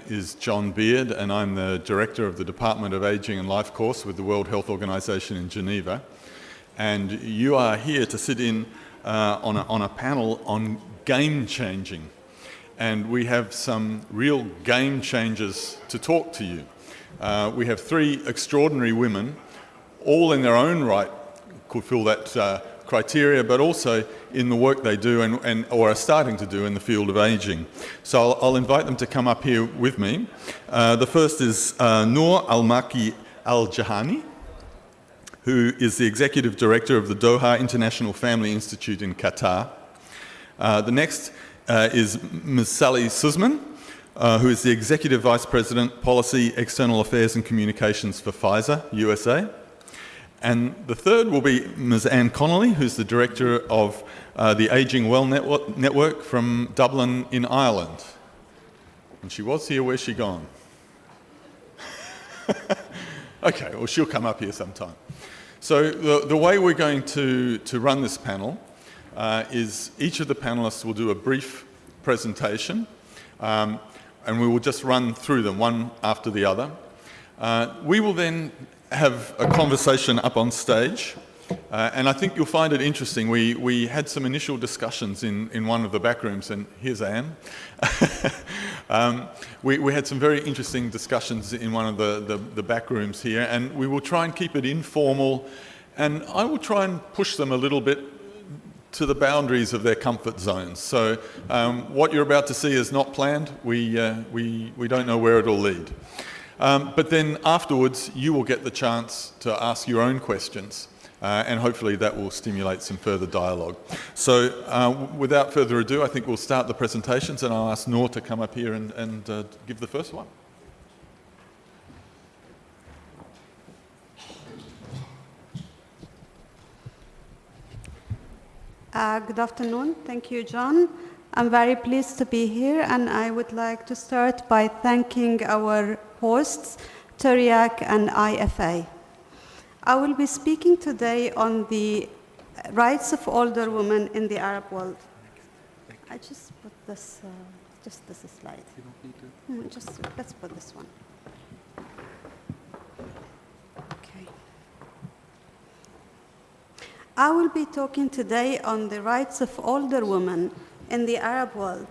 is John Beard, and I'm the Director of the Department of Aging and Life course with the World Health Organization in Geneva. And you are here to sit in on a panel on game changing. And we have some real game changers to talk to you. We have three extraordinary women, all in their own right could fill that criteria, but also in the work they do or are starting to do in the field of ageing. So I'll invite them to come up here with me. The first is Noor Al-Maki Al-Jahani, who is the Executive Director of the Doha International Family Institute in Qatar. The next is Ms. Sally Sussman, who is the Executive Vice President, Policy, External Affairs and Communications for Pfizer, USA. And the third will be Ms. Anne Connolly, who's the Director of the Aging Well Network from Dublin in Ireland. And she was here, where's she gone? Okay, well she'll come up here sometime. So the way we're going to run this panel is each of the panelists will do a brief presentation and we will just run through them one after the other. We will then have a conversation up on stage, and I think you'll find it interesting. We had some initial discussions in one of the back rooms, and here's Anne. We had some very interesting discussions in one of the back rooms here, and we will try and keep it informal, and I will try and push them a little bit to the boundaries of their comfort zones. So what you're about to see is not planned. We don't know where it'll lead. But then afterwards, you will get the chance to ask your own questions, and hopefully that will stimulate some further dialogue. So without further ado, I think we'll start the presentations, and I'll ask Noor to come up here and give the first one. Good afternoon. Thank you, John. I'm very pleased to be here, and I would like to start by thanking our hosts, Turyak and IFA. I will be speaking today on the rights of older women in the Arab world. I just put this, just this slide. You don't need to. Let's put this one. Okay. I will be talking today on the rights of older women in the Arab world.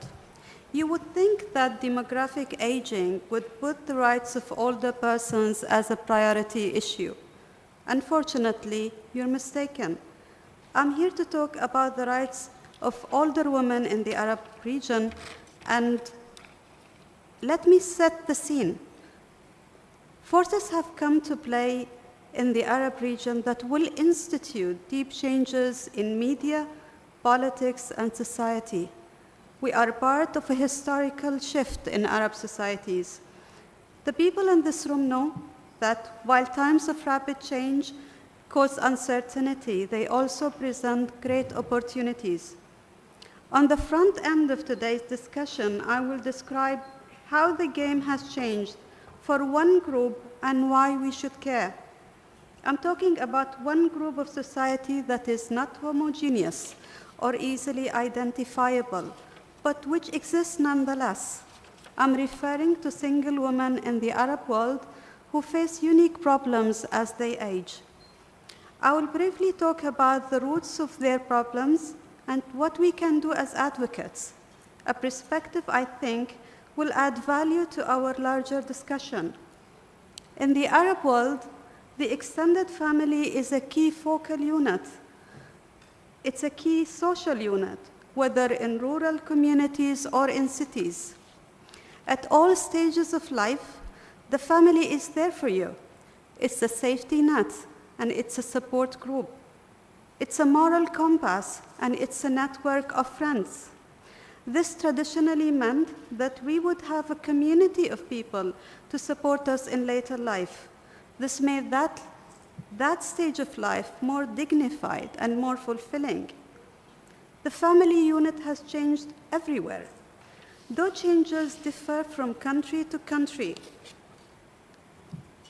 You would think that demographic aging would put the rights of older persons as a priority issue. Unfortunately, you're mistaken. I'm here to talk about the rights of older women in the Arab region, and let me set the scene. Forces have come to play in the Arab region that will institute deep changes in media, politics, and society. We are part of a historical shift in Arab societies. The people in this room know that while times of rapid change cause uncertainty, they also present great opportunities. On the front end of today's discussion, I will describe how the game has changed for one group and why we should care. I'm talking about one group of society that is not homogeneous or easily identifiable, but which exists nonetheless. I'm referring to single women in the Arab world who face unique problems as they age. I will briefly talk about the roots of their problems and what we can do as advocates, a perspective I think will add value to our larger discussion. In the Arab world, the extended family is a key focal unit. It's a key social unit, whether in rural communities or in cities. At all stages of life, the family is there for you. It's a safety net, and it's a support group. It's a moral compass, and it's a network of friends. This traditionally meant that we would have a community of people to support us in later life. This made that stage of life more dignified and more fulfilling. The family unit has changed everywhere. Though changes differ from country to country,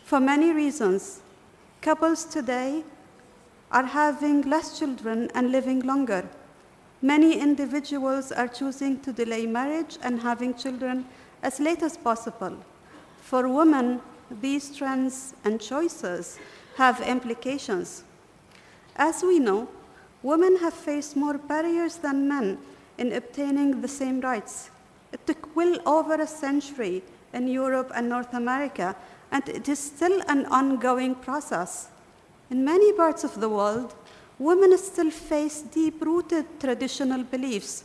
for many reasons, couples today are having less children and living longer. Many individuals are choosing to delay marriage and having children as late as possible. For women, these trends and choices have implications. As we know, women have faced more barriers than men in obtaining the same rights. It took well over a century in Europe and North America, and it is still an ongoing process. In many parts of the world, women still face deep-rooted traditional beliefs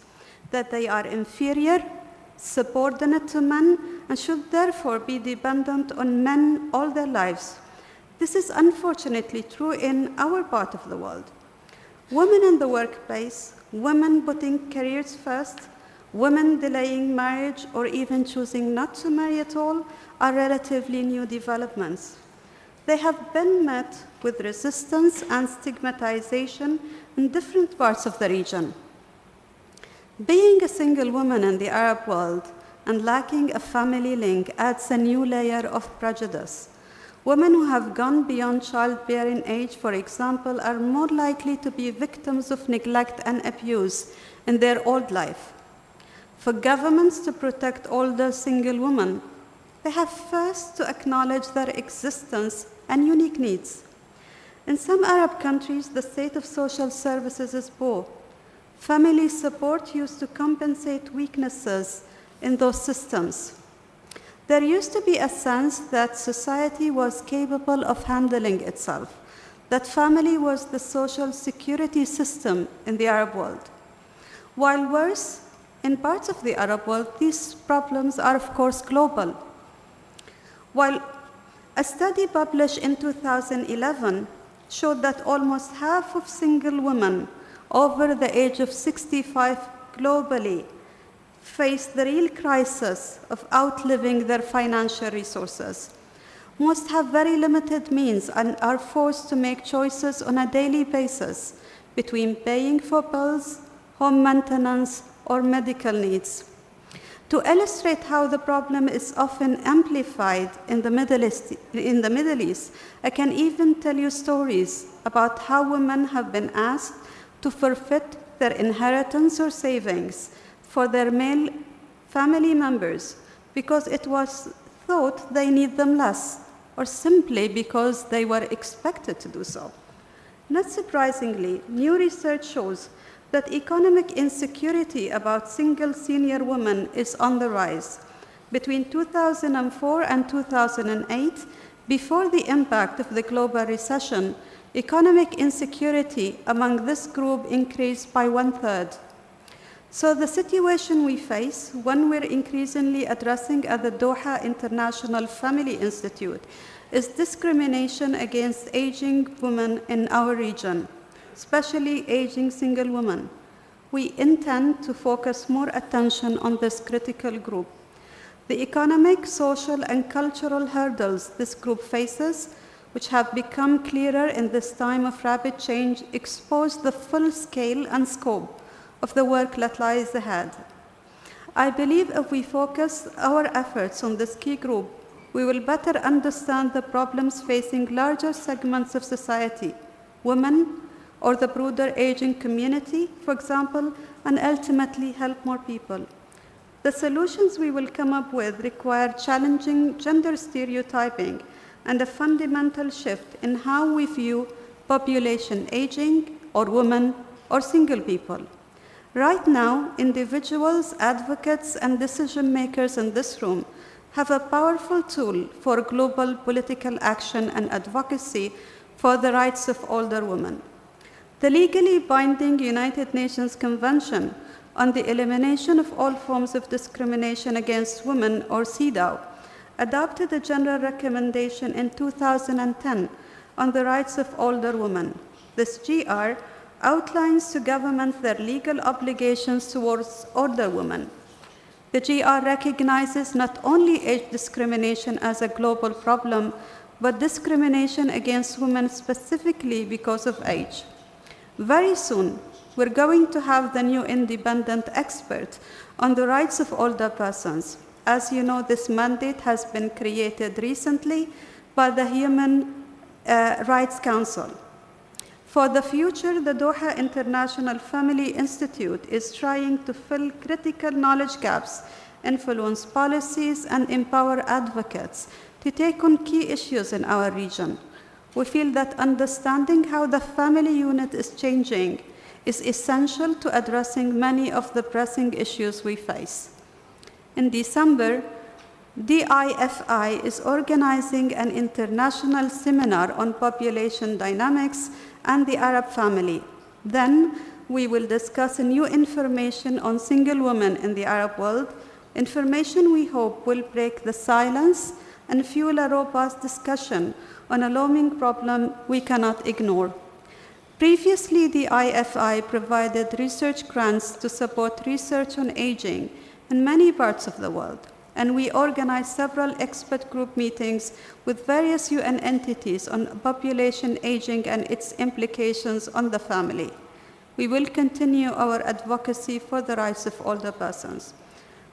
that they are inferior, subordinate to men, and should therefore be dependent on men all their lives. This is unfortunately true in our part of the world. Women in the workplace, women putting careers first, women delaying marriage or even choosing not to marry at all are relatively new developments. They have been met with resistance and stigmatization in different parts of the region. Being a single woman in the Arab world and lacking a family link adds a new layer of prejudice. Women who have gone beyond childbearing age, for example, are more likely to be victims of neglect and abuse in their old life. For governments to protect older single women, they have first to acknowledge their existence and unique needs. In some Arab countries, the state of social services is poor. Family support used to compensate weaknesses in those systems. There used to be a sense that society was capable of handling itself, that family was the social security system in the Arab world. While worse, in parts of the Arab world, these problems are, of course, global. While a study published in 2011 showed that almost half of single women over the age of 65 globally face the real crisis of outliving their financial resources. Most have very limited means and are forced to make choices on a daily basis between paying for bills, home maintenance, or medical needs. To illustrate how the problem is often amplified in the Middle East, I can even tell you stories about how women have been asked to forfeit their inheritance or savings for their male family members because it was thought they need them less, or simply because they were expected to do so. Not surprisingly, new research shows that economic insecurity about single senior women is on the rise. Between 2004 and 2008, before the impact of the global recession, economic insecurity among this group increased by 1/3. So the situation we face, one we're increasingly addressing at the Doha International Family Institute, is discrimination against aging women in our region, especially aging single women. We intend to focus more attention on this critical group. The economic, social, and cultural hurdles this group faces, which have become clearer in this time of rapid change, expose the full scale and scope of the work that lies ahead. I believe if we focus our efforts on this key group, we will better understand the problems facing larger segments of society, women, or the broader aging community, for example, and ultimately help more people. The solutions we will come up with require challenging gender stereotyping and a fundamental shift in how we view population aging, or women, or single people. Right now, individuals, advocates, and decision makers in this room have a powerful tool for global political action and advocacy for the rights of older women. The legally binding United Nations Convention on the Elimination of All Forms of Discrimination Against Women, or CEDAW, adopted a general recommendation in 2010 on the rights of older women. This GR outlines to governments their legal obligations towards older women. The GR recognizes not only age discrimination as a global problem, but discrimination against women specifically because of age. Very soon, we're going to have the new independent expert on the rights of older persons. As you know, this mandate has been created recently by the Human Rights Council. For the future, the Doha International Family Institute is trying to fill critical knowledge gaps influence policies, and empower advocates to take on key issues in our region. We feel that understanding how the family unit is changing is essential to addressing many of the pressing issues we face. In December, the IFI is organizing an international seminar on population dynamics and the Arab family. Then, we will discuss new information on single women in the Arab world, information we hope will break the silence and fuel a robust discussion on a looming problem we cannot ignore. Previously, the IFI provided research grants to support research on aging in many parts of the world, and we organized several expert group meetings with various UN entities on population aging and its implications on the family. We will continue our advocacy for the rights of older persons.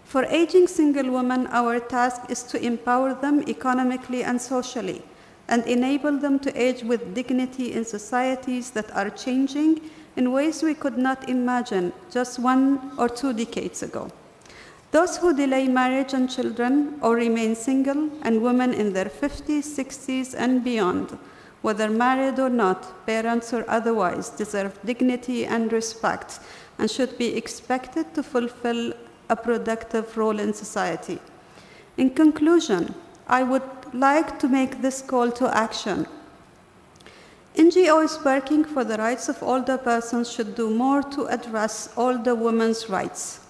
For aging single women, our task is to empower them economically and socially and enable them to age with dignity in societies that are changing in ways we could not imagine just 1 or 2 decades ago. Those who delay marriage and children or remain single, and women in their 50s, 60s, and beyond, whether married or not, parents or otherwise, deserve dignity and respect and should be expected to fulfill a productive role in society. In conclusion, I would like to make this call to action. NGOs working for the rights of older persons should do more to address older women's rights.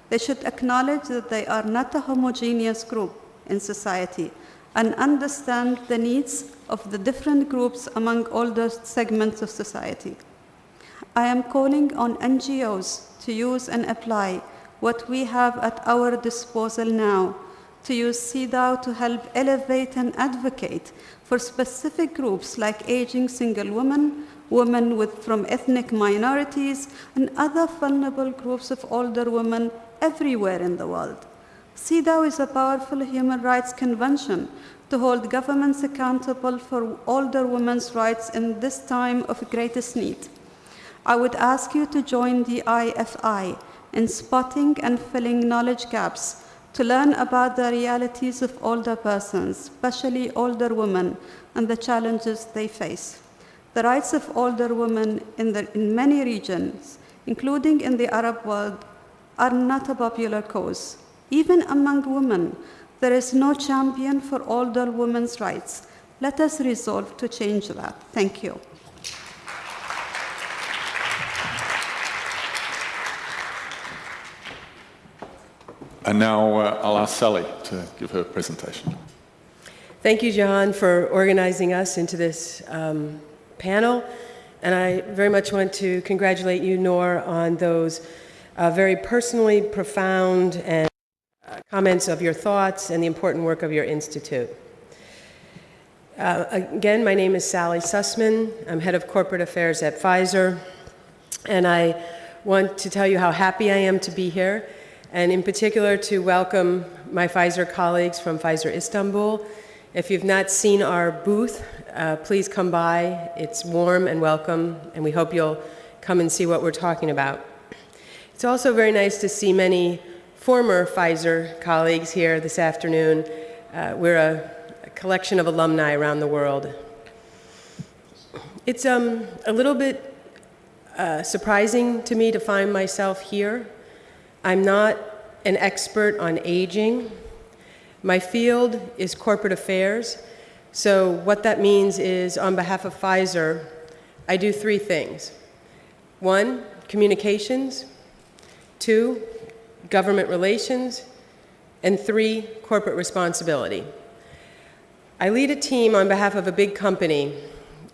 They should acknowledge that they are not a homogeneous group in society and understand the needs of the different groups among older segments of society. I am calling on NGOs to use and apply what we have at our disposal now, to use CEDAW to help elevate and advocate for specific groups like aging single women, women from ethnic minorities, and other vulnerable groups of older women everywhere in the world. CEDAW is a powerful human rights convention to hold governments accountable for older women's rights in this time of greatest need. I would ask you to join the IFI in spotting and filling knowledge gaps to learn about the realities of older persons, especially older women, and the challenges they face. The rights of older women in many regions, including in the Arab world, are not a popular cause. Even among women, there is no champion for older women's rights. Let us resolve to change that. Thank you. And now I'll ask Sally to give her presentation. Thank you, Jahan, for organizing us into this panel. And I very much want to congratulate you, Noor, on those very personally profound and comments of your thoughts and the important work of your institute. Again, my name is Sally Sussman. I'm head of corporate affairs at Pfizer. And I want to tell you how happy I am to be here, and in particular to welcome my Pfizer colleagues from Pfizer Istanbul. If you've not seen our booth, please come by. It's warm and welcome, and we hope you'll come and see what we're talking about. It's also very nice to see many former Pfizer colleagues here this afternoon. We're a collection of alumni around the world. It's a little bit surprising to me to find myself here. I'm not an expert on aging. My field is corporate affairs. So what that means is, on behalf of Pfizer, I do 3 things. 1, communications. 2, government relations. And 3, corporate responsibility. I lead a team on behalf of a big company,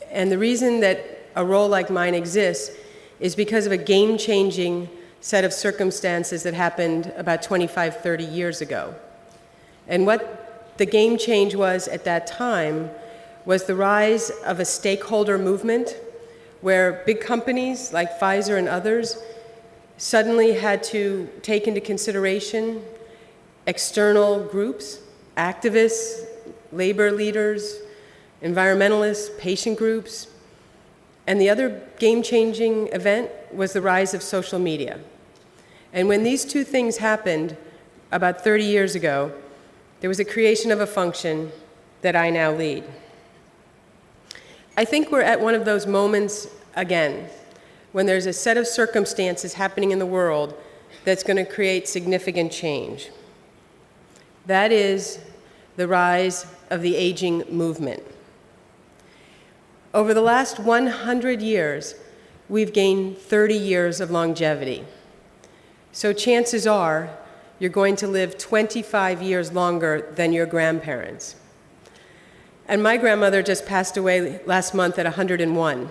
and the reason that a role like mine exists is because of a game-changing set of circumstances that happened about 25, 30 years ago. And what the game change was at that time was the rise of a stakeholder movement where big companies like Pfizer and others suddenly had to take into consideration external groups, activists, labor leaders, environmentalists, patient groups. And the other game-changing event was the rise of social media. And when these 2 things happened, about 30 years ago, there was a creation of a function that I now lead. I think we're at one of those moments again, when there's a set of circumstances happening in the world that's going to create significant change. That is the rise of the aging movement. Over the last 100 years, we've gained 30 years of longevity. So chances are you're going to live 25 years longer than your grandparents. And my grandmother just passed away last month at 101.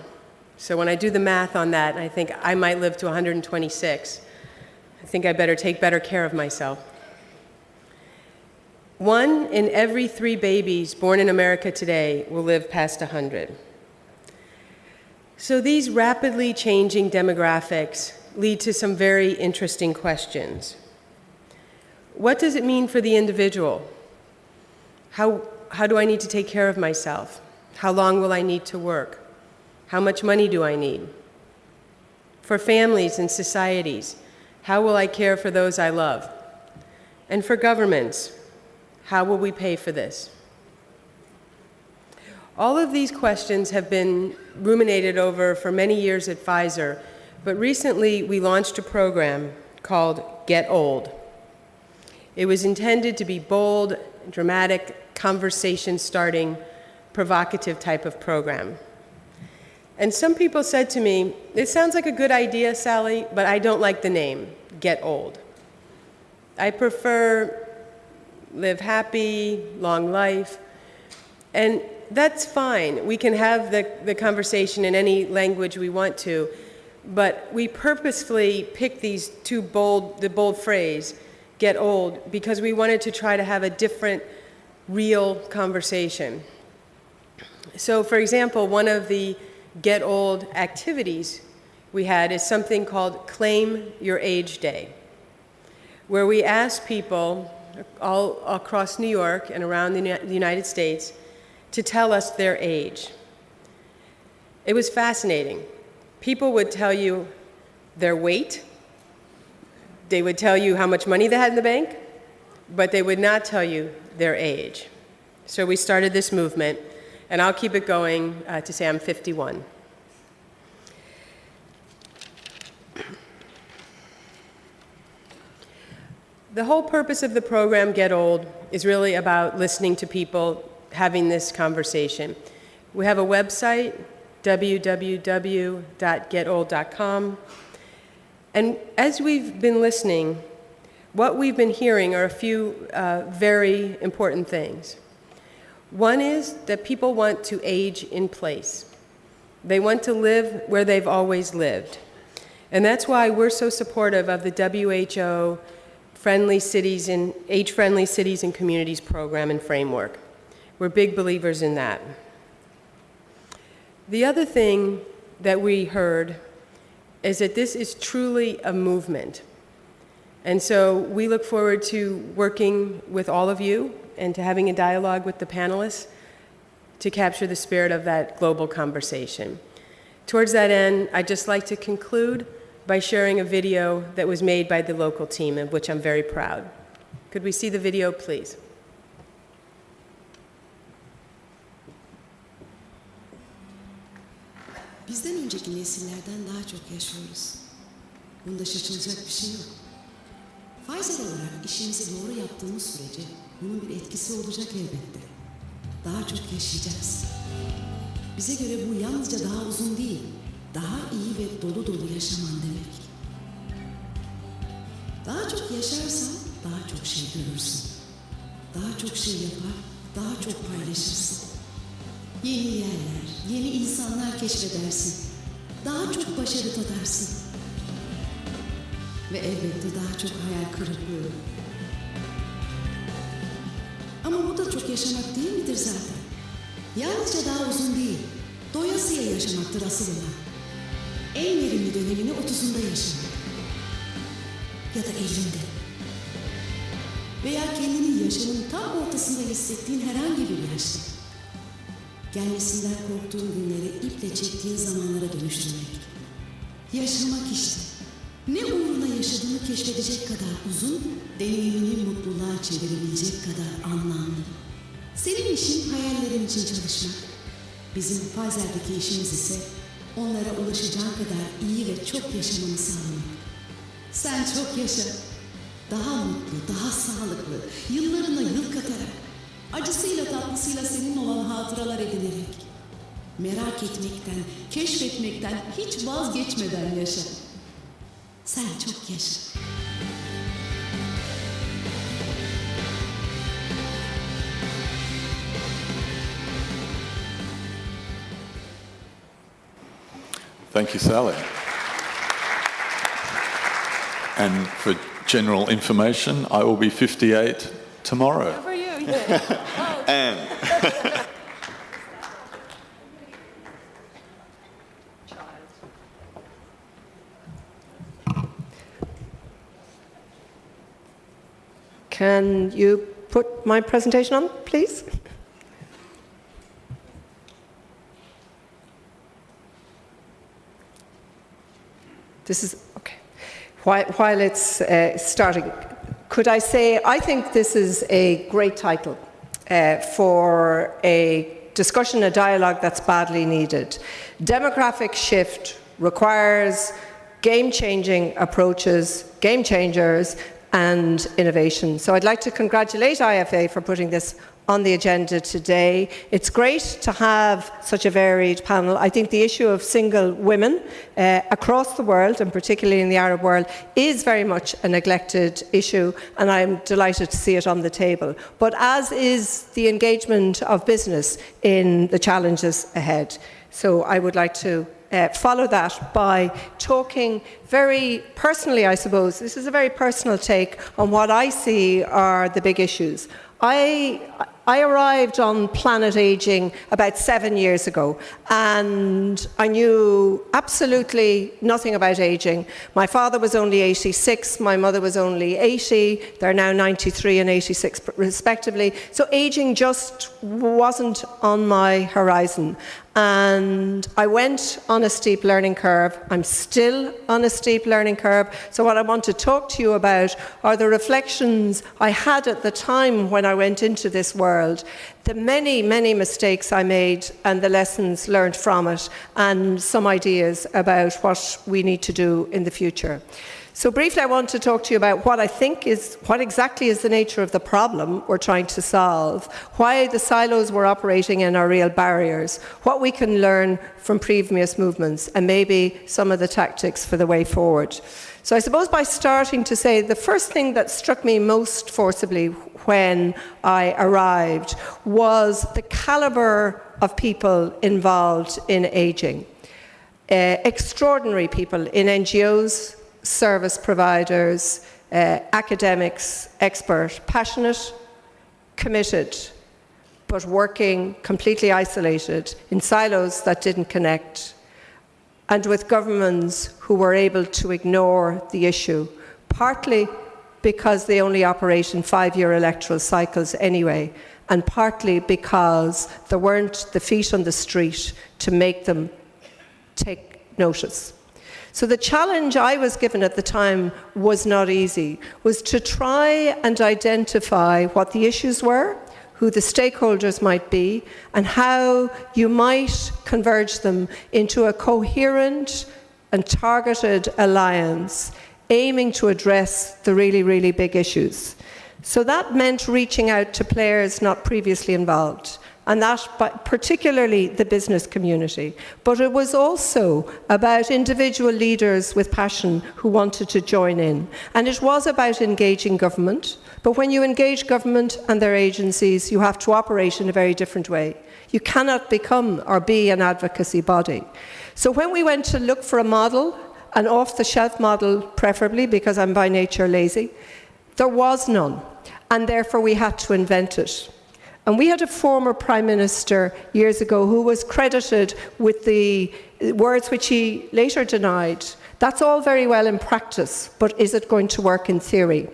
So when I do the math on that, I think I might live to 126. I think I better take better care of myself. 1 in every 3 babies born in America today will live past 100. So these rapidly changing demographics lead to some very interesting questions. What does it mean for the individual? How do I need to take care of myself? How long will I need to work? How much money do I need? For families and societies, how will I care for those I love? And for governments, how will we pay for this? All of these questions have been ruminated over for many years at Pfizer, but recently we launched a program called Get Old. It was intended to be bold, dramatic, conversation-starting, provocative type of program. And some people said to me, "It sounds like a good idea, Sally, but I don't like the name, Get Old. I prefer live happy, long life." And that's fine. We can have the conversation in any language we want to, but we purposefully picked these the bold phrase, Get Old, because we wanted to try to have a different, real conversation. So, for example, one of the Get Old activities we had is something called Claim Your Age Day, where we ask people all across New York and around the United States to tell us their age. It was fascinating. People would tell you their weight. They would tell you how much money they had in the bank, but they would not tell you their age. So we started this movement, and I'll keep it going to say I'm 51. The whole purpose of the program, Get Old, is really about listening to people, having this conversation. We have a website, www.getold.com. And as we've been listening, what we've been hearing are a few very important things. One is that people want to age in place. They want to live where they've always lived. And that's why we're so supportive of the WHO Age-Friendly Cities and Communities program and framework. We're big believers in that. The other thing that we heard is that this is truly a movement. And so we look forward to working with all of you and to having a dialogue with the panelists to capture the spirit of that global conversation. Towards that end, I'd just like to conclude by sharing a video that was made by the local team, of which I'm very proud. Could we see the video, please? Bizden önceki nesillerden daha çok yaşıyoruz. Bunda şaşılacak bir şey yok. Pfizer olarak işimizi doğru yaptığımız sürece bunun bir etkisi olacak elbette. Daha çok yaşayacağız. Bize göre bu yalnızca daha uzun değil, daha iyi ve dolu dolu yaşaman demek. Daha çok yaşarsan daha çok şey görürsün. Daha çok şey yapar, daha çok paylaşırsın. Yeni yerler, yeni insanlar keşfedersin. Daha çok başarı tadarsın. Ve elbette daha çok hayal kırıklığı. Ama bu da çok yaşamak değil midir zaten? Yalnızca daha uzun değil, doyasıya yaşamaktır asıl olan. En verimli dönemini 30'unda yaşamak. Ya da 50'inde. Veya kendini yaşamın tam ortasında hissettiğin herhangi bir yaşta. Gelmesinden korktuğun günleri iple çektiğin zamanlara dönüştürmek. Yaşamak işte. Ne uğruna yaşadığını keşfedecek kadar uzun, deneyimini mutluluğa çevirebilecek kadar anlamlı. Senin işin hayallerin için çalışmak. Bizim Pfizer'deki işimiz ise onlara ulaşacağın kadar iyi ve çok yaşamanı sağlamak. Sen çok yaşa. Daha mutlu, daha sağlıklı, yıllarına yıl katarak, acısıyla tatlısıyla senin olan hatıralar edinerek, merak etmekten, keşfetmekten hiç vazgeçmeden yaşa. Sen çok yaşa. Thank you, Sally. And for general information, I will be 58 tomorrow. For you, yeah. Anne. Can you put my presentation on, please? This is, okay. While it's starting, could I say, I think this is a great title for a discussion, a dialogue that's badly needed. Demographic shift requires game-changing approaches, game changers, and innovation. So I'd like to congratulate IFA for putting this on the agenda today. It's great to have such a varied panel. I think the issue of single women across the world, and particularly in the Arab world, is very much a neglected issue, and I'm delighted to see it on the table. But as is the engagement of business in the challenges ahead. So I would like to follow that by talking very personally, I suppose. This is a very personal take on what I see are the big issues. I arrived on planet ageing about 7 years ago, and I knew absolutely nothing about ageing. My father was only 86, my mother was only 80, they're now 93 and 86 respectively, so ageing just wasn't on my horizon. And I went on a steep learning curve. I'm still on a steep learning curve. So what I want to talk to you about are the reflections I had at the time when I went into this world, the many, many mistakes I made and the lessons learned from it, and some ideas about what we need to do in the future. So briefly, I want to talk to you about what I think is, what exactly is the nature of the problem we're trying to solve, why the silos we're operating in are real barriers, what we can learn from previous movements, and maybe some of the tactics for the way forward. So I suppose by starting to say, the first thing that struck me most forcibly when I arrived was the calibre of people involved in ageing. Extraordinary people in NGOs, service providers, academics, expert, passionate, committed, but working completely isolated in silos that didn't connect, and with governments who were able to ignore the issue, partly because they only operate in 5-year electoral cycles anyway, and partly because there weren't the feet on the street to make them take notice. So the challenge I was given at the time was not easy, was to try and identify what the issues were, who the stakeholders might be, and how you might converge them into a coherent and targeted alliance aiming to address the really, really big issues. So that meant reaching out to players not previously involved, and that particularly the business community. But it was also about individual leaders with passion who wanted to join in. And it was about engaging government. But when you engage government and their agencies, you have to operate in a very different way. You cannot become or be an advocacy body. So when we went to look for a model, an off-the-shelf model preferably, because I'm by nature lazy, there was none. And therefore we had to invent it. And we had a former Prime Minister years ago who was credited with the words which he later denied, That's all very well in practice, but is it going to work in theory?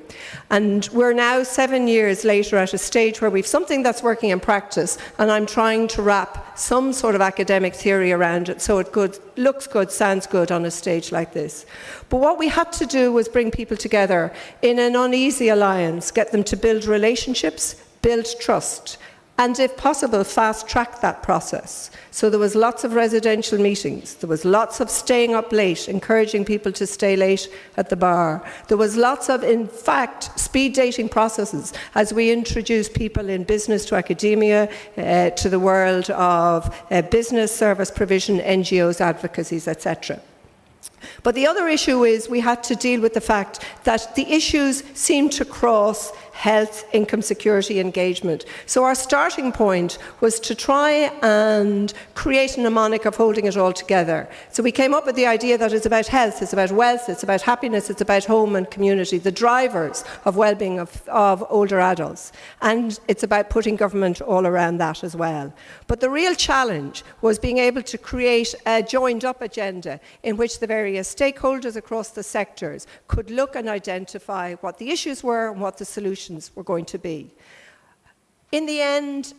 And we're now 7 years later at a stage where we've something that's working in practice, and I'm trying to wrap some sort of academic theory around it so it looks good, sounds good on a stage like this. But what we had to do was bring people together in an uneasy alliance, get them to build relationships, build trust, and if possible, fast-track that process. So there was lots of residential meetings. There was lots of staying up late, encouraging people to stay late at the bar. There was lots of, in fact, speed dating processes as we introduced people in business to academia, to the world of business, service provision, NGOs, advocacies, etc. But the other issue is we had to deal with the fact that the issues seem to cross health, income security, engagement. So our starting point was to try and create a mnemonic of holding it all together. So we came up with the idea that it's about health, it's about wealth, it's about happiness, it's about home and community, the drivers of well-being of older adults. And it's about putting government all around that as well. But the real challenge was being able to create a joined-up agenda in which the various stakeholders across the sectors could look and identify what the issues were and what the solutions were going to be. In the end,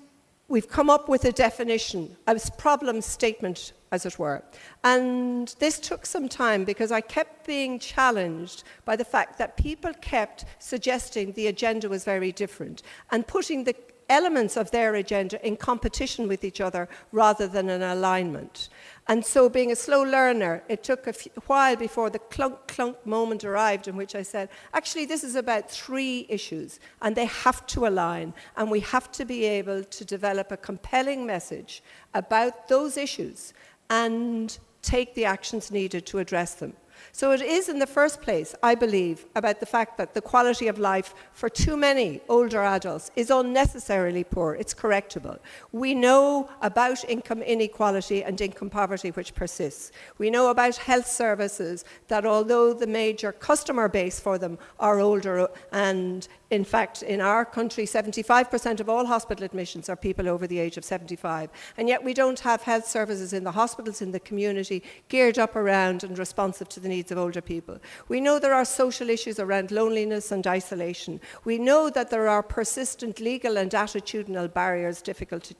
we've come up with a definition, a problem statement, as it were. And this took some time because I kept being challenged by the fact that people kept suggesting the agenda was very different and putting the elements of their agenda in competition with each other rather than an alignment. And so, being a slow learner, it took a while before the clunk moment arrived in which I said, actually, this is about 3 issues, and they have to align, and we have to be able to develop a compelling message about those issues and take the actions needed to address them. So it is, in the first place, I believe, about the fact that the quality of life for too many older adults is unnecessarily poor. It's correctable. We know about income inequality and income poverty, which persists. We know about health services that, although the major customer base for them are older, and in fact, in our country, 75% of all hospital admissions are people over the age of 75. And yet we don't have health services in the hospitals, in the community, geared up around and responsive to the needs of older people. We know there are social issues around loneliness and isolation. We know that there are persistent legal and attitudinal barriers difficult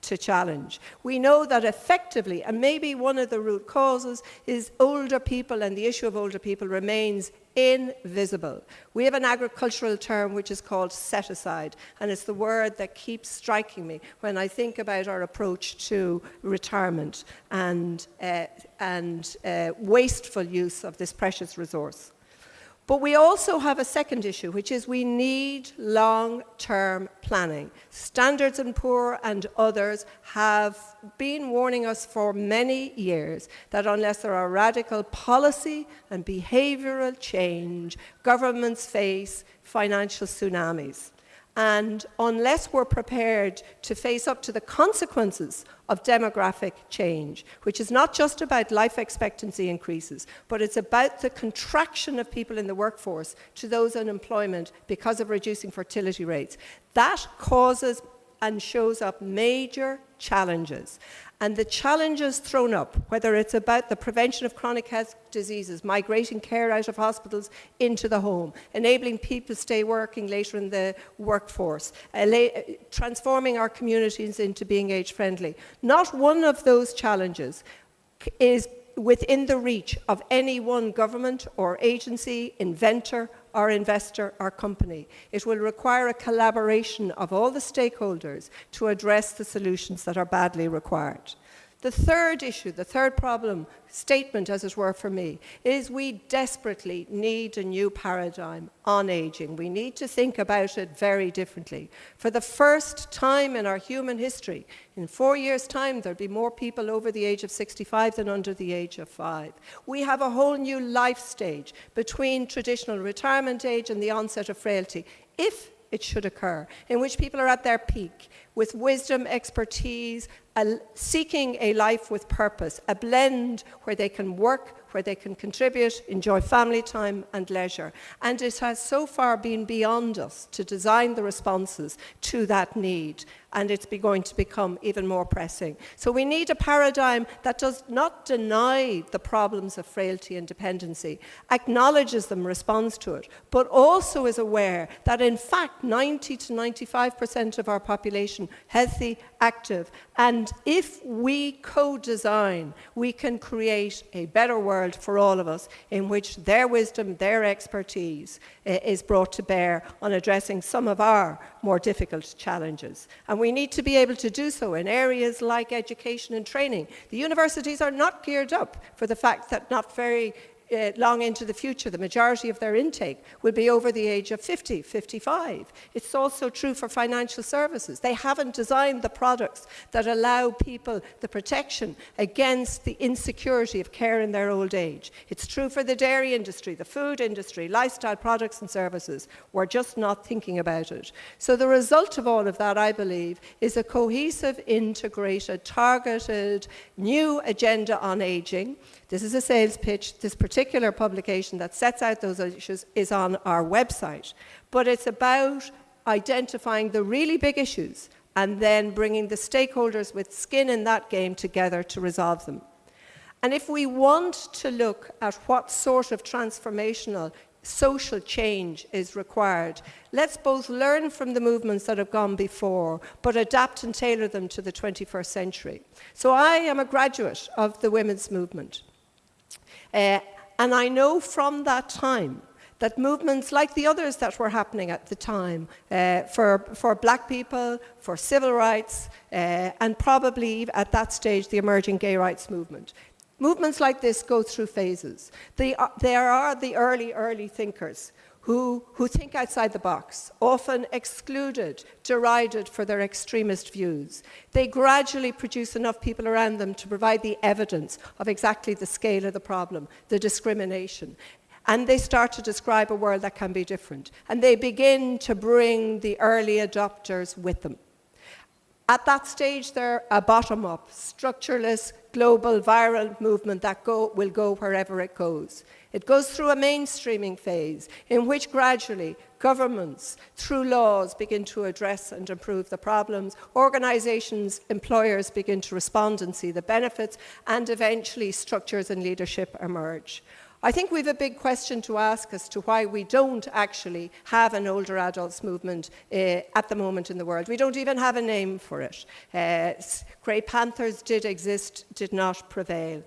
to challenge. We know that effectively, and maybe one of the root causes, is older people, and the issue of older people remains invisible. We have an agricultural term which is called set aside, and it's the word that keeps striking me when I think about our approach to retirement and wasteful use of this precious resource. But we also have a second issue, which is we need long-term planning. Standards & Poor's and others have been warning us for many years that unless there are radical policy and behavioural change, governments face financial tsunamis. And unless we're prepared to face up to the consequences of demographic change, which is not just about life expectancy increases, but it's about the contraction of people in the workforce to those in employment because of reducing fertility rates, that causes and shows up major challenges. And the challenges thrown up, whether it's about the prevention of chronic health diseases, migrating care out of hospitals into the home, enabling people to stay working later in the workforce, transforming our communities into being age-friendly. Not one of those challenges is within the reach of any one government or agency, inventor, or investor or company. It will require a collaboration of all the stakeholders to address the solutions that are badly required. The third issue, the third problem statement, as it were, for me, is we desperately need a new paradigm on ageing. We need to think about it very differently. For the first time in our human history, in 4 years' time, there'll be more people over the age of 65 than under the age of 5. We have a whole new life stage between traditional retirement age and the onset of frailty, if it should occur, in which people are at their peak, with wisdom, expertise, seeking a life with purpose, a blend where they can work, where they can contribute, enjoy family time and leisure. And it has so far been beyond us to design the responses to that need, and it's going to become even more pressing. So we need a paradigm that does not deny the problems of frailty and dependency, acknowledges them, responds to it, but also is aware that in fact 90 to 95% of our population healthy, active, and if we co-design, we can create a better world for all of us in which their wisdom, their expertise is brought to bear on addressing some of our more difficult challenges. And we need to be able to do so in areas like education and training. The universities are not geared up for the fact that not very long into the future, the majority of their intake will be over the age of 50, 55. It's also true for financial services. They haven't designed the products that allow people the protection against the insecurity of care in their old age. It's true for the dairy industry, the food industry, lifestyle products and services. We're just not thinking about it. So the result of all of that, I believe, is a cohesive, integrated, targeted, new agenda on ageing. This is a sales pitch. This particular publication that sets out those issues is on our website. But it's about identifying the really big issues and then bringing the stakeholders with skin in that game together to resolve them. And if we want to look at what sort of transformational social change is required, let's both learn from the movements that have gone before, but adapt and tailor them to the 21st century. So I am a graduate of the women's movement. And I know from that time that movements like the others that were happening at the time for black people, for civil rights, and probably at that stage the emerging gay rights movement. Movements like this go through phases. There are the early thinkers who think outside the box, often excluded, derided for their extremist views. They gradually produce enough people around them to provide the evidence of exactly the scale of the problem, the discrimination. And they start to describe a world that can be different. And they begin to bring the early adopters with them. At that stage, they're a bottom-up, structureless, global, viral movement that will go wherever it goes. It goes through a mainstreaming phase in which gradually governments, through laws, begin to address and improve the problems. Organizations, employers begin to respond and see the benefits, and eventually structures and leadership emerge. I think we have a big question to ask as to why we don't actually have an older adults movement at the moment in the world. We don't even have a name for it. Grey Panthers did exist, did not prevail.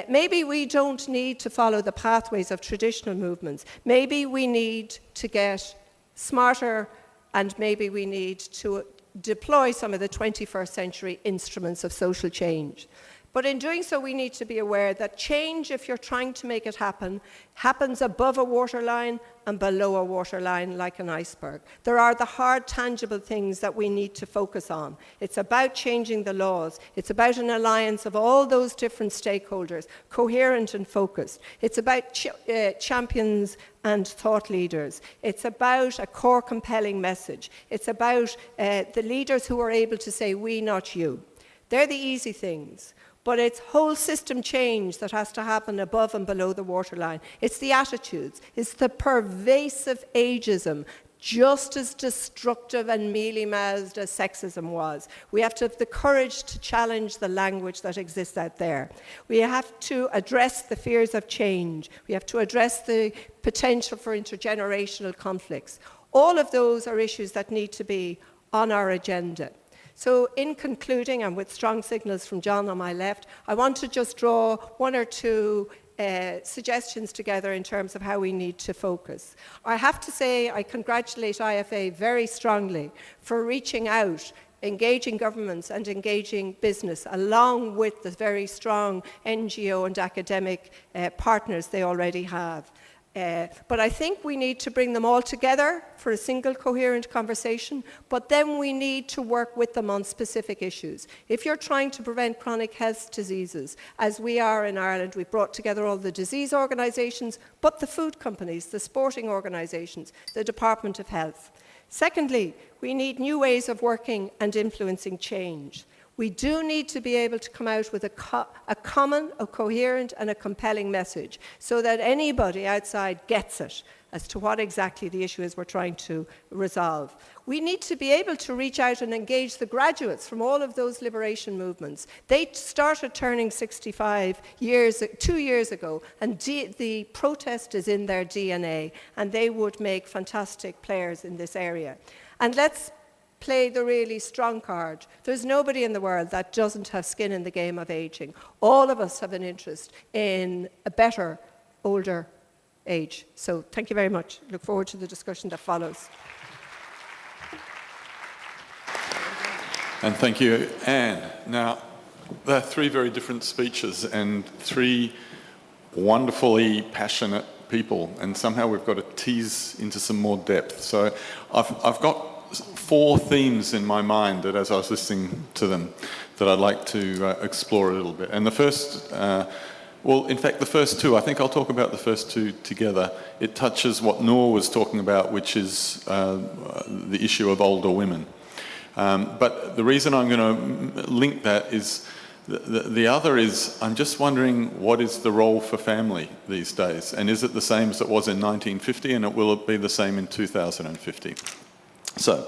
Maybe we don't need to follow the pathways of traditional movements. Maybe we need to get smarter, and maybe we need to deploy some of the 21st century instruments of social change. But in doing so, we need to be aware that change, if you're trying to make it happen, happens above a waterline and below a waterline like an iceberg. There are the hard, tangible things that we need to focus on. It's about changing the laws. It's about an alliance of all those different stakeholders, coherent and focused. It's about champions and thought leaders. It's about a core compelling message. It's about the leaders who are able to say, we, not you. They're the easy things. But it's whole system change that has to happen above and below the waterline. It's the attitudes. It's the pervasive ageism, just as destructive and mealy-mouthed as sexism was. We have to have the courage to challenge the language that exists out there. We have to address the fears of change. We have to address the potential for intergenerational conflicts. All of those are issues that need to be on our agenda. So in concluding, and with strong signals from John on my left, I want to just draw one or two suggestions together in terms of how we need to focus. I have to say I congratulate IFA very strongly for reaching out, engaging governments and engaging business, along with the very strong NGO and academic partners they already have. But I think we need to bring them all together for a single coherent conversation, but then we need to work with them on specific issues. If you're trying to prevent chronic health diseases, as we are in Ireland, we've brought together all the disease organisations, but the food companies, the sporting organisations, the Department of Health. Secondly, we need new ways of working and influencing change. We do need to be able to come out with a common, a coherent and a compelling message so that anybody outside gets it as to what exactly the issue is we're trying to resolve. We need to be able to reach out and engage the graduates from all of those liberation movements. They started turning 65 years, 2 years ago, and the protest is in their DNA, and they would make fantastic players in this area. And let's play the really strong card. There's nobody in the world that doesn't have skin in the game of aging. All of us have an interest in a better, older age. So thank you very much. Look forward to the discussion that follows. And thank you, Anne. Now, there are three very different speeches and three wonderfully passionate people, and somehow we've got to tease into some more depth. So I've got 4 themes in my mind that, as I was listening to them, that I'd like to explore a little bit. And the first, well, in fact, the first 2, I think I'll talk about the first 2 together. It touches what Noor was talking about, which is the issue of older women. But the reason I'm going to link that is the other is I'm just wondering, what is the role for family these days? And is it the same as it was in 1950, and will it be the same in 2050? So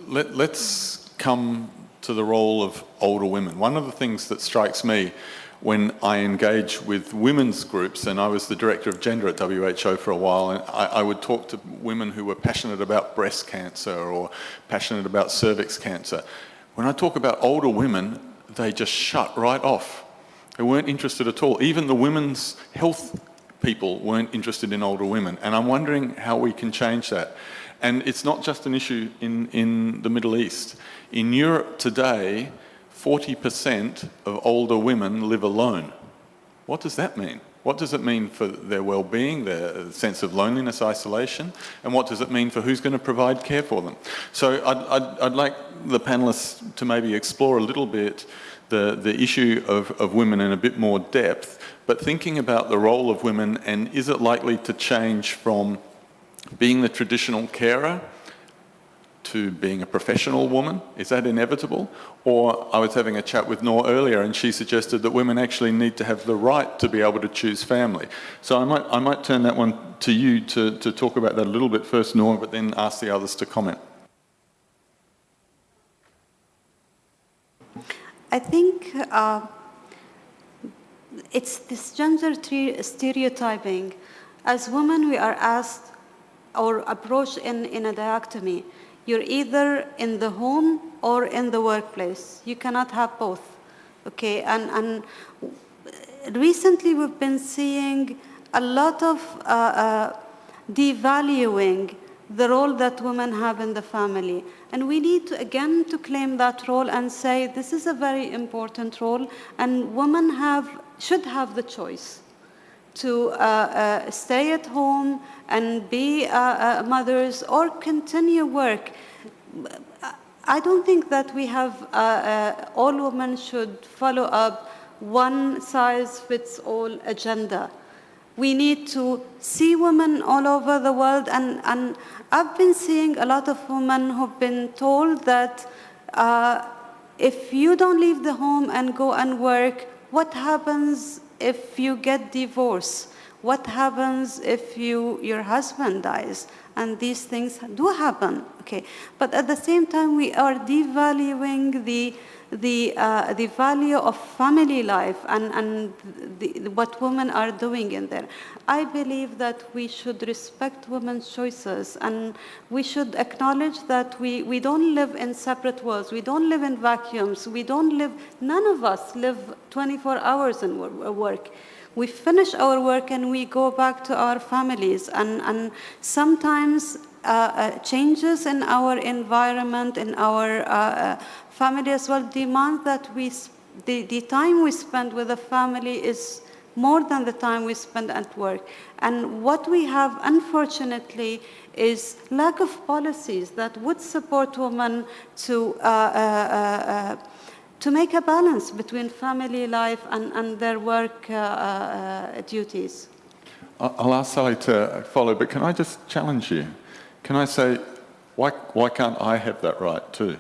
let's come to the role of older women. One of the things that strikes me when I engage with women's groups, and I was the director of gender at WHO for a while, and I would talk to women who were passionate about breast cancer or passionate about cervix cancer. When I talk about older women, they just shut right off. They weren't interested at all. Even the women's health people weren't interested in older women, and I'm wondering how we can change that. And it's not just an issue in the Middle East. In Europe today, 40% of older women live alone. What does that mean? What does it mean for their well-being, their sense of loneliness, isolation? And what does it mean for who's going to provide care for them? So I'd like the panelists to maybe explore a little bit the issue of women in a bit more depth, but thinking about the role of women, and is it likely to change from being the traditional carer to being a professional woman? Is that inevitable? Or I was having a chat with Noor earlier, and she suggested that women actually need to have the right to be able to choose family. So I might turn that one to you to talk about that a little bit first, Noor, but then ask the others to comment. I think it's this gender stereotyping. As women, we are asked or approached in a dichotomy. You're either in the home or in the workplace. You cannot have both, okay? And recently we've been seeing a lot of devaluing the role that women have in the family. And we need to, again, to claim that role and say, this is a very important role, and women should have the choice to stay at home and be mothers or continue work. I don't think that we have, all women should follow up one-size-fits-all agenda. We need to see women all over the world, and I've been seeing a lot of women who've been told that if you don't leave the home and go and work, what happens if you get divorced? What happens if your husband dies? And these things do happen, okay? But at the same time, we are devaluing the value of family life and what women are doing in there. I believe that we should respect women's choices, and we should acknowledge that we don't live in separate worlds. We don't live in vacuums. None of us live 24 hours in work. We finish our work and we go back to our families, and sometimes changes in our environment, in our family as well, demand that the time we spend with the family is more than the time we spend at work. And what we have, unfortunately, is lack of policies that would support women to make a balance between family life and their work duties. I'll ask Sally to follow, but can I just challenge you? Can I say, Why can't I have that right too?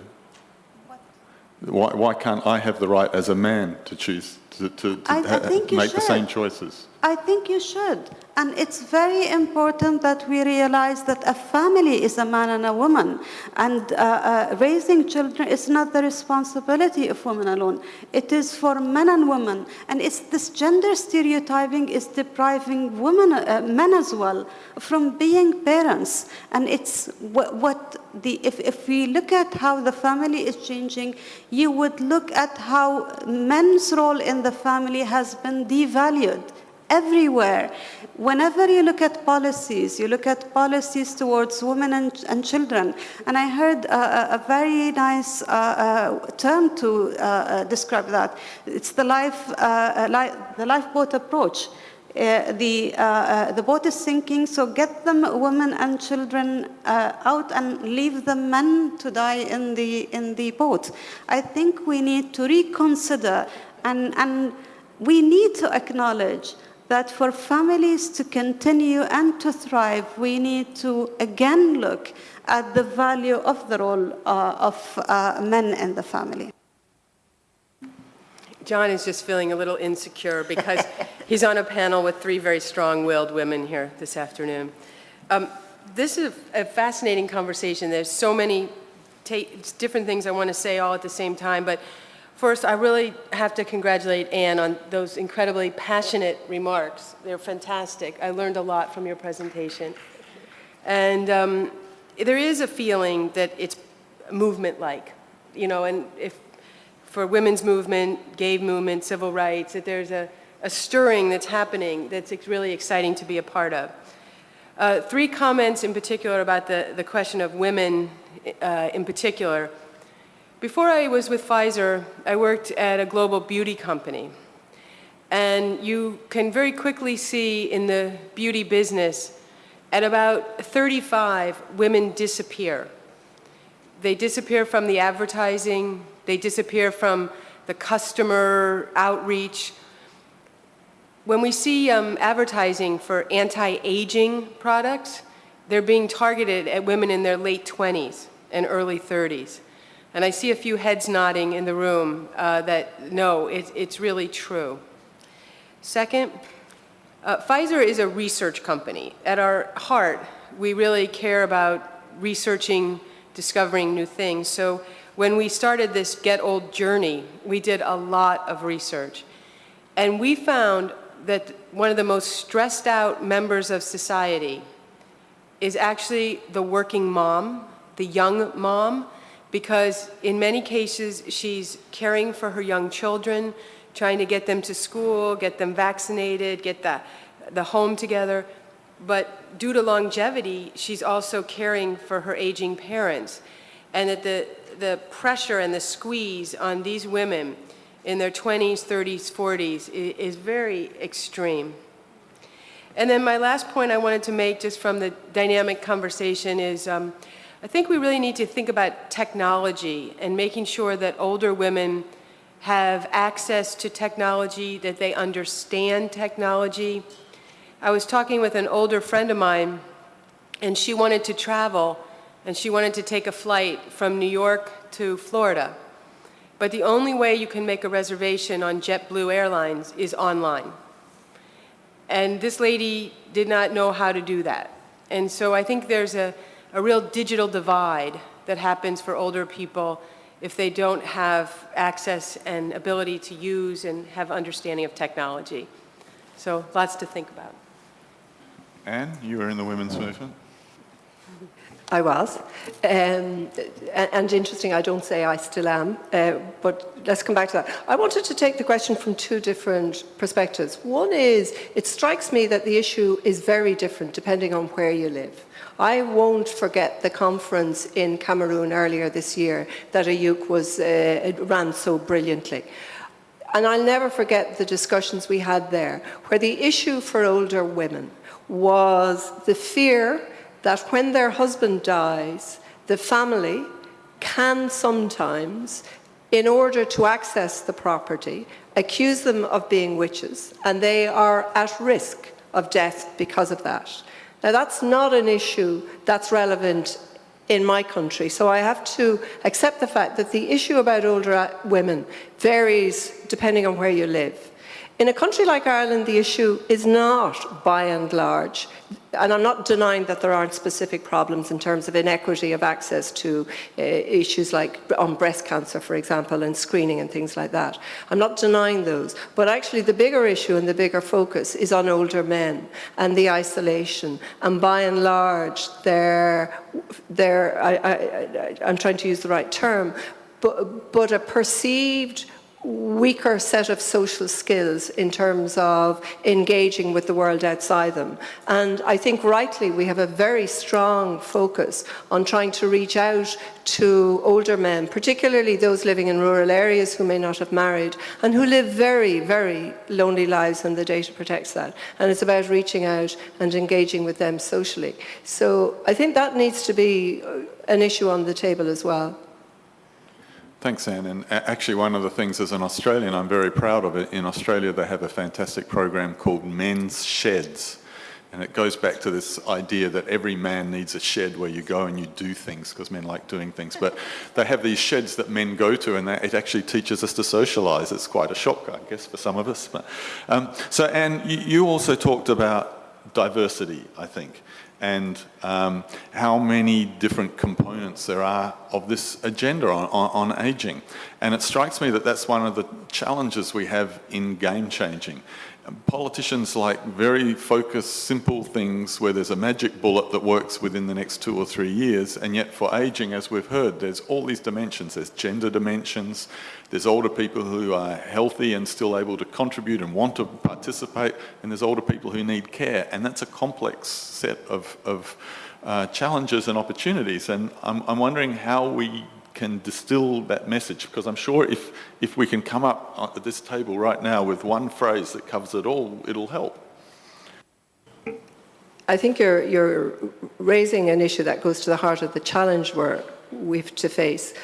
Why can't I have the right as a man to choose to make the same choices? I think you should. And it's very important that we realize that a family is a man and a woman. And raising children is not the responsibility of women alone. It is for men and women. And it's this gender stereotyping is depriving men as well from being parents. And it's if we look at how the family is changing, you would look at how men's role in the family has been devalued everywhere. Whenever you look at policies, you look at policies towards women and children. And I heard a very nice term to describe that. It's the lifeboat approach. The boat is sinking, so get them women and children out and leave the men to die in the boat. I think we need to reconsider and we need to acknowledge that for families to continue and to thrive, we need to again look at the value of the role of men in the family. John is just feeling a little insecure because he's on a panel with three very strong-willed women here this afternoon. This is a fascinating conversation. There's so many different things I want to say all at the same time, but first, I really have to congratulate Anne on those incredibly passionate remarks. They're fantastic. I learned a lot from your presentation. And there is a feeling that it's movement-like, you know, and if for women's movement, gay movement, civil rights, that there's a stirring that's happening that's really exciting to be a part of. Three comments in particular about the question of women in particular. Before I was with Pfizer, I worked at a global beauty company. And you can very quickly see in the beauty business, at about 35, women disappear. They disappear from the advertising, they disappear from the customer outreach. When we see advertising for anti-aging products, they're being targeted at women in their late 20s and early 30s. And I see a few heads nodding in the room that no, it's really true. Second, Pfizer is a research company. At our heart, we really care about researching, discovering new things. So when we started this Get Old journey, we did a lot of research. And we found that one of the most stressed out members of society is actually the working mom, the young mom, because in many cases, she's caring for her young children, trying to get them to school, get them vaccinated, get the home together. But due to longevity, she's also caring for her aging parents. And that the pressure and the squeeze on these women in their 20s, 30s, 40s is very extreme. And then my last point I wanted to make just from the dynamic conversation is I think we really need to think about technology and making sure that older women have access to technology, that they understand technology. I was talking with an older friend of mine, and she wanted to travel, and she wanted to take a flight from New York to Florida. But the only way you can make a reservation on JetBlue Airlines is online. And this lady did not know how to do that. And so I think there's a real digital divide that happens for older people if they don't have access and ability to use and have understanding of technology. So lots to think about. Anne, you were in the women's movement? I was. And interesting, I don't say I still am, but let's come back to that. I wanted to take the question from two different perspectives. One is, it strikes me that the issue is very different depending on where you live. I won't forget the conference in Cameroon earlier this year that Ayuk ran so brilliantly. And I'll never forget the discussions we had there, where the issue for older women was the fear that when their husband dies, the family can sometimes, in order to access the property, accuse them of being witches, and they are at risk of death because of that. Now, that's not an issue that's relevant in my country. So I have to accept the fact that the issue about older women varies depending on where you live. In a country like Ireland, the issue is not, by and large, and I'm not denying that there aren't specific problems in terms of inequity of access to issues like on breast cancer, for example, and screening and things like that. I'm not denying those. But actually the bigger issue and the bigger focus is on older men and the isolation. And by and large, I'm trying to use the right term, but a perceived weaker set of social skills in terms of engaging with the world outside them. And I think rightly we have a very strong focus on trying to reach out to older men, particularly those living in rural areas who may not have married and who live very, very lonely lives, and the data protects that. And it's about reaching out and engaging with them socially. So I think that needs to be an issue on the table as well. Thanks, Anne. And actually one of the things as an Australian, I'm very proud of it. In Australia, they have a fantastic program called Men's Sheds. And it goes back to this idea that every man needs a shed where you go and you do things, because men like doing things. But they have these sheds that men go to, and it actually teaches us to socialise. It's quite a shock, I guess, for some of us. But, so, Anne, you also talked about diversity, I think, and how many different components there are of this agenda on ageing. And it strikes me that that's one of the challenges we have in game changing. Politicians like very focused, simple things where there's a magic bullet that works within the next 2 or 3 years, and yet for ageing, as we've heard, there's all these dimensions. There's gender dimensions, there's older people who are healthy and still able to contribute and want to participate, and there's older people who need care, and that's a complex set of challenges and opportunities. And I'm wondering how we can distill that message, because I'm sure if we can come up at this table right now with one phrase that covers it all, it'll help. I think you're raising an issue that goes to the heart of the challenge we have to face.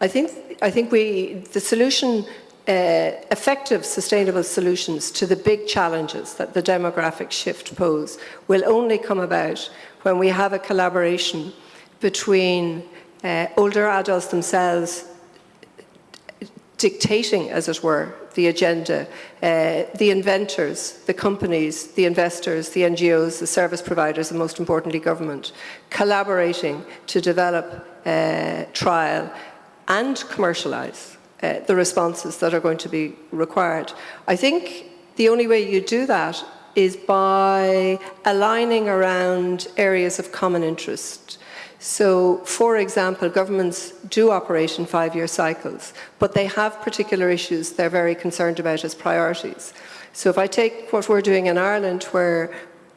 I think the solution, effective, sustainable solutions to the big challenges that the demographic shift pose will only come about when we have a collaboration between older adults themselves dictating, as it were, the agenda, the inventors, the companies, the investors, the NGOs, the service providers, and most importantly, government, collaborating to develop, trial, and commercialise the responses that are going to be required. I think the only way you do that is by aligning around areas of common interest. So, for example, governments do operate in 5-year cycles, but they have particular issues they're very concerned about as priorities. So if I take what we're doing in Ireland, where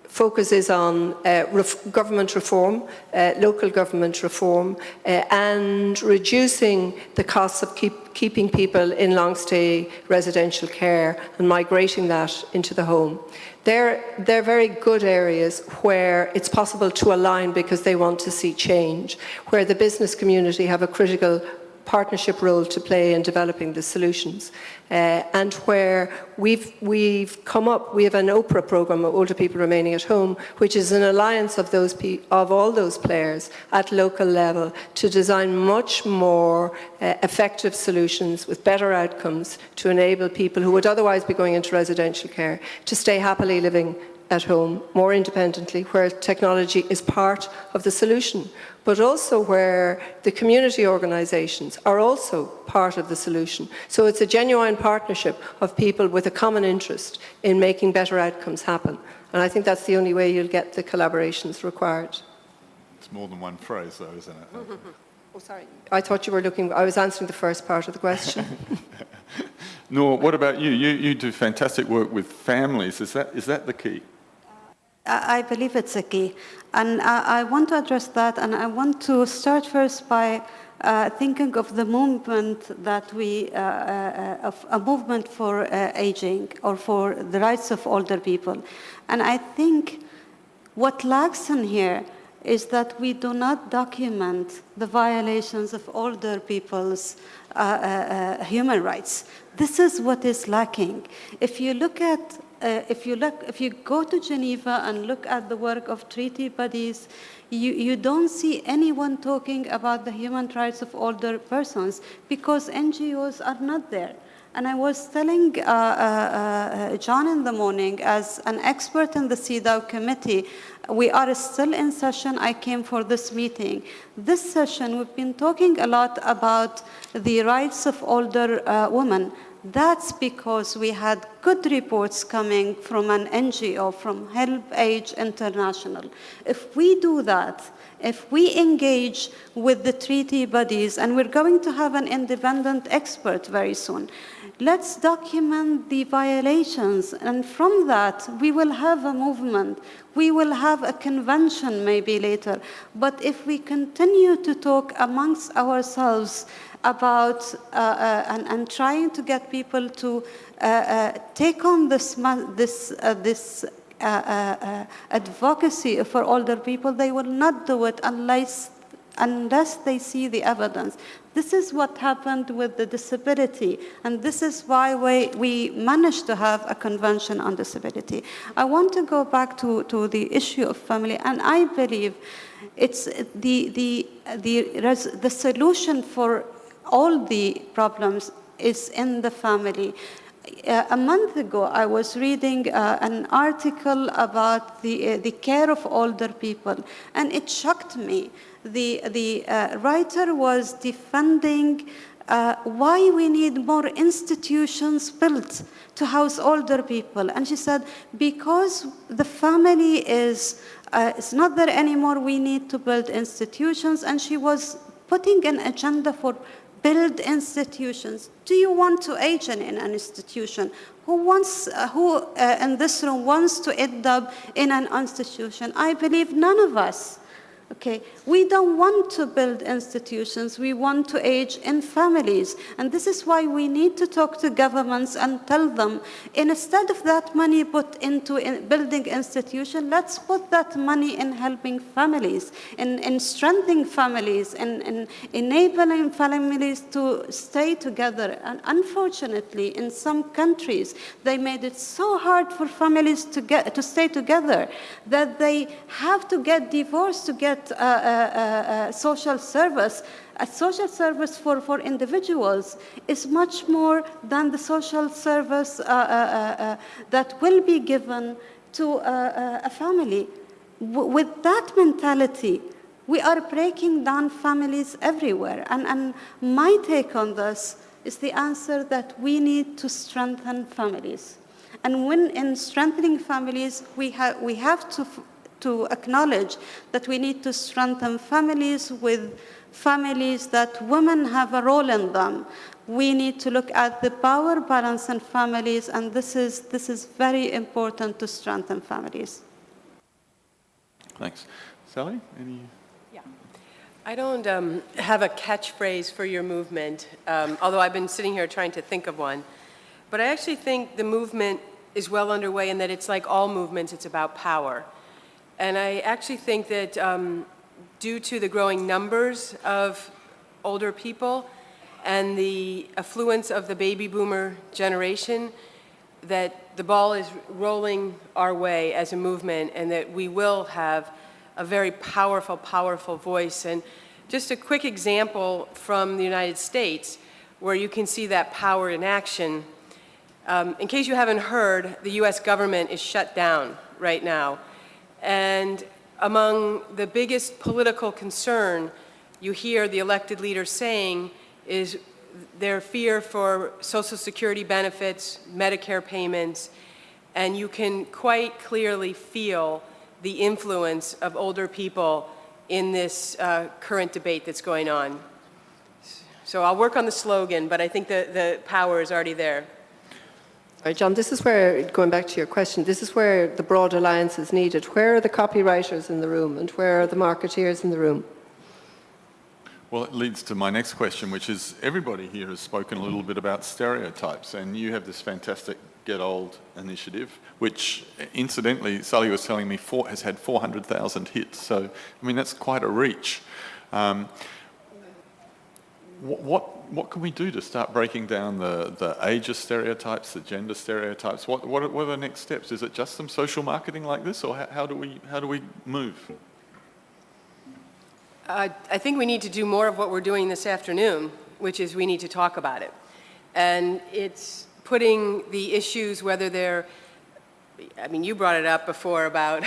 focus is on government reform, local government reform, and reducing the costs of keeping people in long-stay residential care and migrating that into the home. They're very good areas where it's possible to align because they want to see change, where the business community have a critical partnership role to play in developing the solutions, and where we have an OPRA program of older people remaining at home, which is an alliance of all those players at local level to design much more effective solutions with better outcomes to enable people who would otherwise be going into residential care to stay happily living at home more independently, where technology is part of the solution, but also where the community organisations are also part of the solution. So it's a genuine partnership of people with a common interest in making better outcomes happen. And I think that's the only way you'll get the collaborations required. It's more than one phrase though, isn't it? Oh, sorry. I thought you were looking, I was answering the first part of the question. Noor, what about you? You do fantastic work with families. Is that the key? I believe it's a key. And I want to address that, and I want to start first by thinking of the movement that of a movement for aging or for the rights of older people. And I think what lacks in here is that we do not document the violations of older people's human rights. This is what is lacking. If you go to Geneva and look at the work of treaty bodies, You don't see anyone talking about the human rights of older persons because NGOs are not there. And I was telling John in the morning, as an expert in the CEDAW committee, we are still in session. I came for this meeting. This session, we've been talking a lot about the rights of older women. That's because we had good reports coming from an NGO, from Help Age International. If we do that, if we engage with the treaty bodies, and we're going to have an independent expert very soon, let's document the violations, and from that, we will have a movement. We will have a convention maybe later. But if we continue to talk amongst ourselves about and trying to get people to take on this advocacy for older people, they will not do it unless they see the evidence. This is what happened with the disability, and this is why we managed to have a convention on disability. I want to go back to the issue of family, and I believe it's the solution for all the problems is in the family. A month ago, I was reading an article about the care of older people, and it shocked me. The writer was defending why we need more institutions built to house older people. And she said, because the family is not there anymore, we need to build institutions. And she was putting an agenda for build institutions. Do you want to age in an institution? Who in this room wants to end up in an institution? I believe none of us. Okay, we don't want to build institutions. We want to age in families. And this is why we need to talk to governments and tell them, instead of that money put into building institutions, let's put that money in helping families, in strengthening families, in enabling families to stay together. And unfortunately, in some countries, they made it so hard for families to stay together that they have to get divorced to get social service. A social service for individuals is much more than the social service that will be given to a family. With that mentality, we are breaking down families everywhere. And my take on this is the answer that we need to strengthen families. And when in strengthening families, we have to acknowledge that we need to strengthen families with families that women have a role in them. We need to look at the power balance in families, and this is very important to strengthen families. Thanks. Sally, any? Yeah. I don't have a catchphrase for your movement, although I've been sitting here trying to think of one. But I actually think the movement is well underway, and that it's like all movements, it's about power. And I actually think that due to the growing numbers of older people and the affluence of the baby boomer generation, that the ball is rolling our way as a movement, and that we will have a very powerful, powerful voice. And just a quick example from the United States where you can see that power in action. In case you haven't heard, the US government is shut down right now. And among the biggest political concern you hear the elected leaders saying is their fear for Social Security benefits, Medicare payments, and you can quite clearly feel the influence of older people in this current debate that's going on. So I'll work on the slogan, but I think the power is already there. All right, John, this is where, going back to your question, this is where the broad alliance is needed. Where are the copywriters in the room, and where are the marketeers in the room? Well, it leads to my next question, which is everybody here has spoken a little bit about stereotypes, and you have this fantastic Get Old initiative, which incidentally, Sally was telling me has had 400,000 hits. So, I mean, that's quite a reach. What can we do to start breaking down the ageist stereotypes, the gender stereotypes? What are the next steps? Is it just some social marketing like this, or how do we move? I think we need to do more of what we're doing this afternoon, which is we need to talk about it. And it's putting the issues, whether they're, I mean, you brought it up before about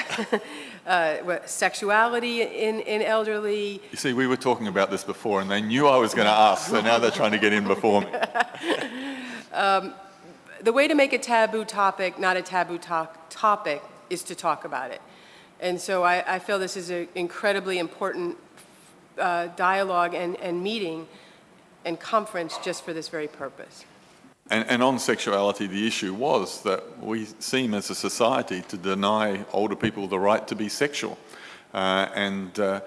sexuality in elderly. You see, we were talking about this before and they knew I was going to ask, so now they're trying to get in before me. The way to make a taboo topic not a taboo topic is to talk about it. And so I feel this is an incredibly important dialogue and meeting and conference just for this very purpose. And on sexuality, the issue was that we seem as a society to deny older people the right to be sexual. There's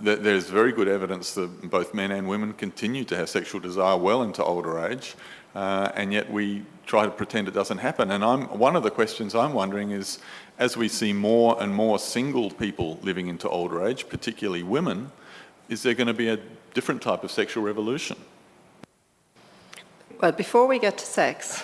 very good evidence that both men and women continue to have sexual desire well into older age, and yet we try to pretend it doesn't happen. And one of the questions I'm wondering is, as we see more and more single people living into older age, particularly women, is there going to be a different type of sexual revolution? Well, before we get to sex,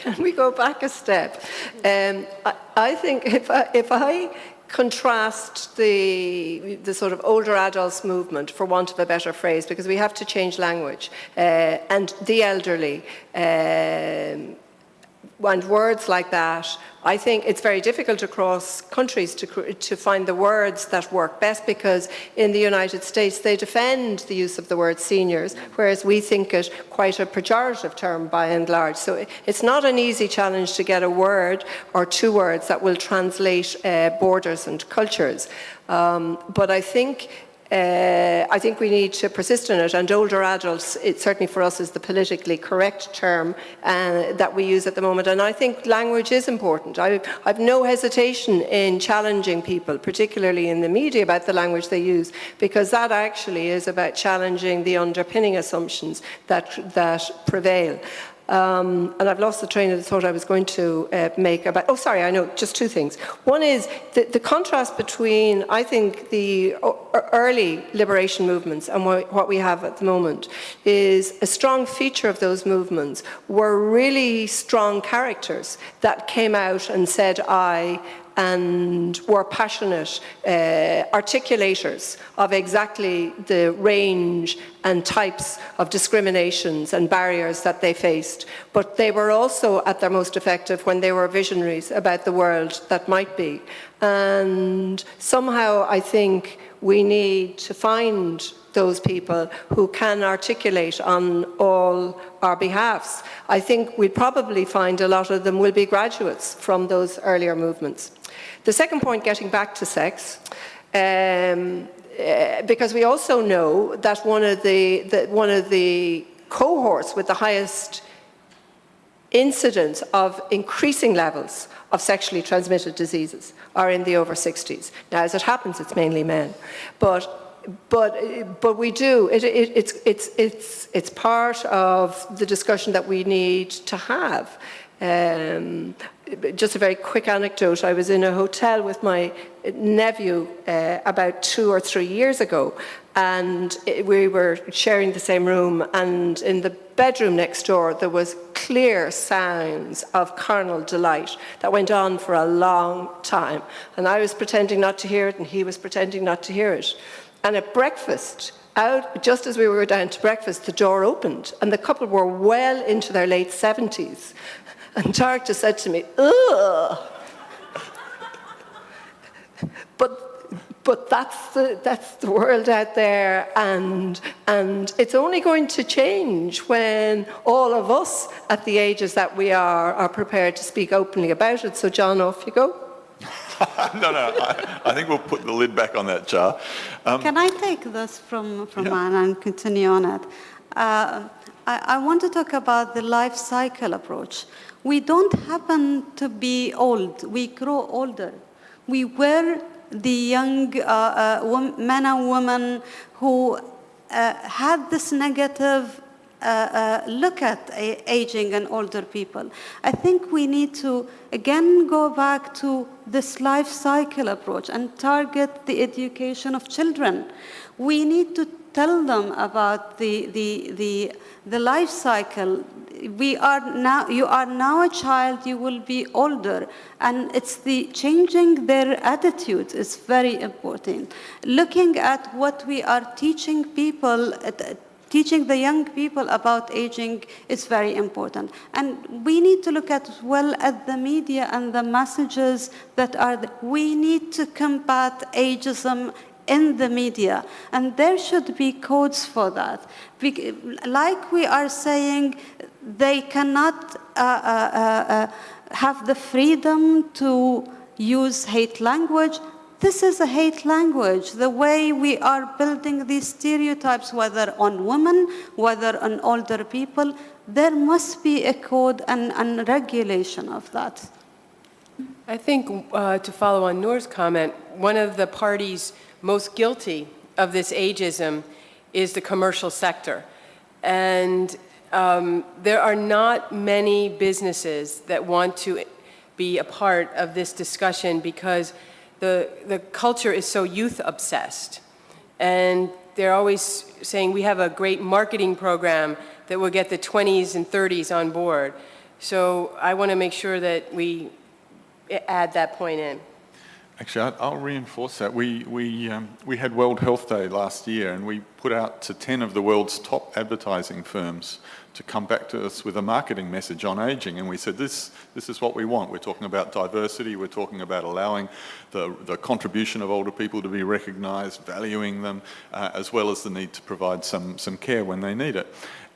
can we go back a step? I think if I contrast the sort of older adults movement, for want of a better phrase, because we have to change language, and the elderly, and words like that, I think it's very difficult across countries to find the words that work best, because in the United States they defend the use of the word seniors, whereas we think it quite a pejorative term by and large. So it's not an easy challenge to get a word or two words that will translate borders and cultures. But I think we need to persist in it, and older adults, it certainly for us is the politically correct term that we use at the moment. And I think language is important. I've no hesitation in challenging people, particularly in the media, about the language they use, because that actually is about challenging the underpinning assumptions that prevail. And I've lost the train of thought I was going to make about, oh sorry, I know, just two things. One is the contrast between, I think, the early liberation movements and what we have at the moment is a strong feature of those movements were really strong characters that came out and said "I," and were passionate articulators of exactly the range and types of discriminations and barriers that they faced. But they were also at their most effective when they were visionaries about the world that might be. And somehow I think we need to find those people who can articulate on all our behalfs. I think we'll probably find a lot of them will be graduates from those earlier movements. The second point, getting back to sex, because we also know that one of the cohorts with the highest incidence of increasing levels of sexually transmitted diseases are in the over 60s. Now, as it happens, it's mainly men, but we do. It's part of the discussion that we need to have. Just a very quick anecdote. I was in a hotel with my nephew about 2 or 3 years ago, and we were sharing the same room, and in the bedroom next door there was clear signs of carnal delight that went on for a long time, and I was pretending not to hear it and he was pretending not to hear it. And at breakfast, just as we were down to breakfast, the door opened and the couple were well into their late 70s. And Turyak just said to me, "Ugh." But that's the world out there, and it's only going to change when all of us at the ages that we are prepared to speak openly about it. So John, off you go. No, I think we'll put the lid back on that jar. Can I take this from Anne and continue on it? I want to talk about the life cycle approach. We don't happen to be old. We grow older. We were the young men and women who had this negative look at aging and older people. I think we need to, again, go back to this life cycle approach and target the education of children. We need to tell them about the life cycle. you are now a child, you will be older, and it's the changing their attitudes is very important. Looking at what we are teaching people, teaching the young people about aging is very important. And we need to look as well at the media and the messages that are, we need to combat ageism in the media, and there should be codes for that. Like we are saying, they cannot have the freedom to use hate language. This is a hate language. The way we are building these stereotypes, whether on women, whether on older people, there must be a code and regulation of that. I think to follow on Noor's comment, one of the parties most guilty of this ageism is the commercial sector. And there are not many businesses that want to be a part of this discussion because the culture is so youth obsessed. And they're always saying we have a great marketing program that will get the 20s and 30s on board. So I want to make sure that we add that point in. Actually, I'll reinforce that. We had World Health Day last year, and we put out to 10 of the world's top advertising firms to come back to us with a marketing message on ageing, and we said this is what we want. We're talking about diversity, we're talking about allowing the contribution of older people to be recognised, valuing them, as well as the need to provide some care when they need it.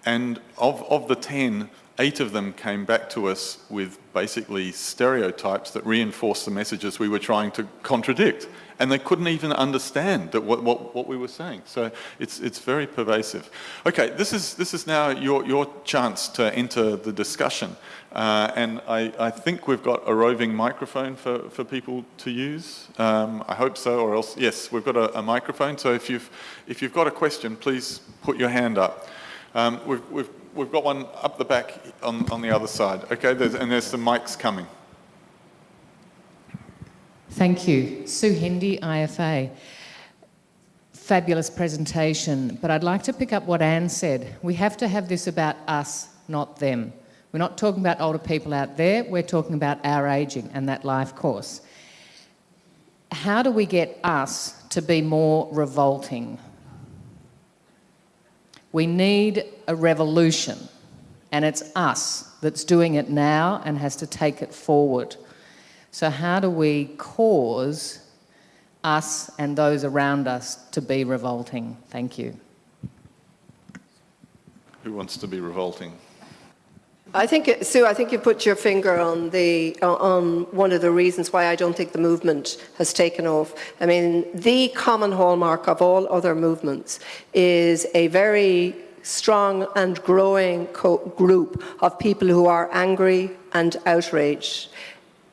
And of the 10, 8 of them came back to us with basically stereotypes that reinforced the messages we were trying to contradict. And they couldn't even understand that what we were saying. So it's very pervasive. Okay, this is now your chance to enter the discussion. And I think we've got a roving microphone for people to use. I hope so, or else, yes, we've got a microphone. So if you've got a question, please put your hand up. We've got one up the back on the other side. Okay, there's some mics coming. Thank you. Sue Hindi, IFA. Fabulous presentation, but I'd like to pick up what Anne said. We have to have this about us, not them. We're not talking about older people out there, we're talking about our ageing and that life course. How do we get us to be more revolting? We need a revolution, and it's us that's doing it now and has to take it forward. So how do we cause us and those around us to be revolting? Thank you. Who wants to be revolting? I think, Sue, I think you put your finger on one of the reasons why I don't think the movement has taken off. I mean, the common hallmark of all other movements is a very strong and growing group of people who are angry and outraged.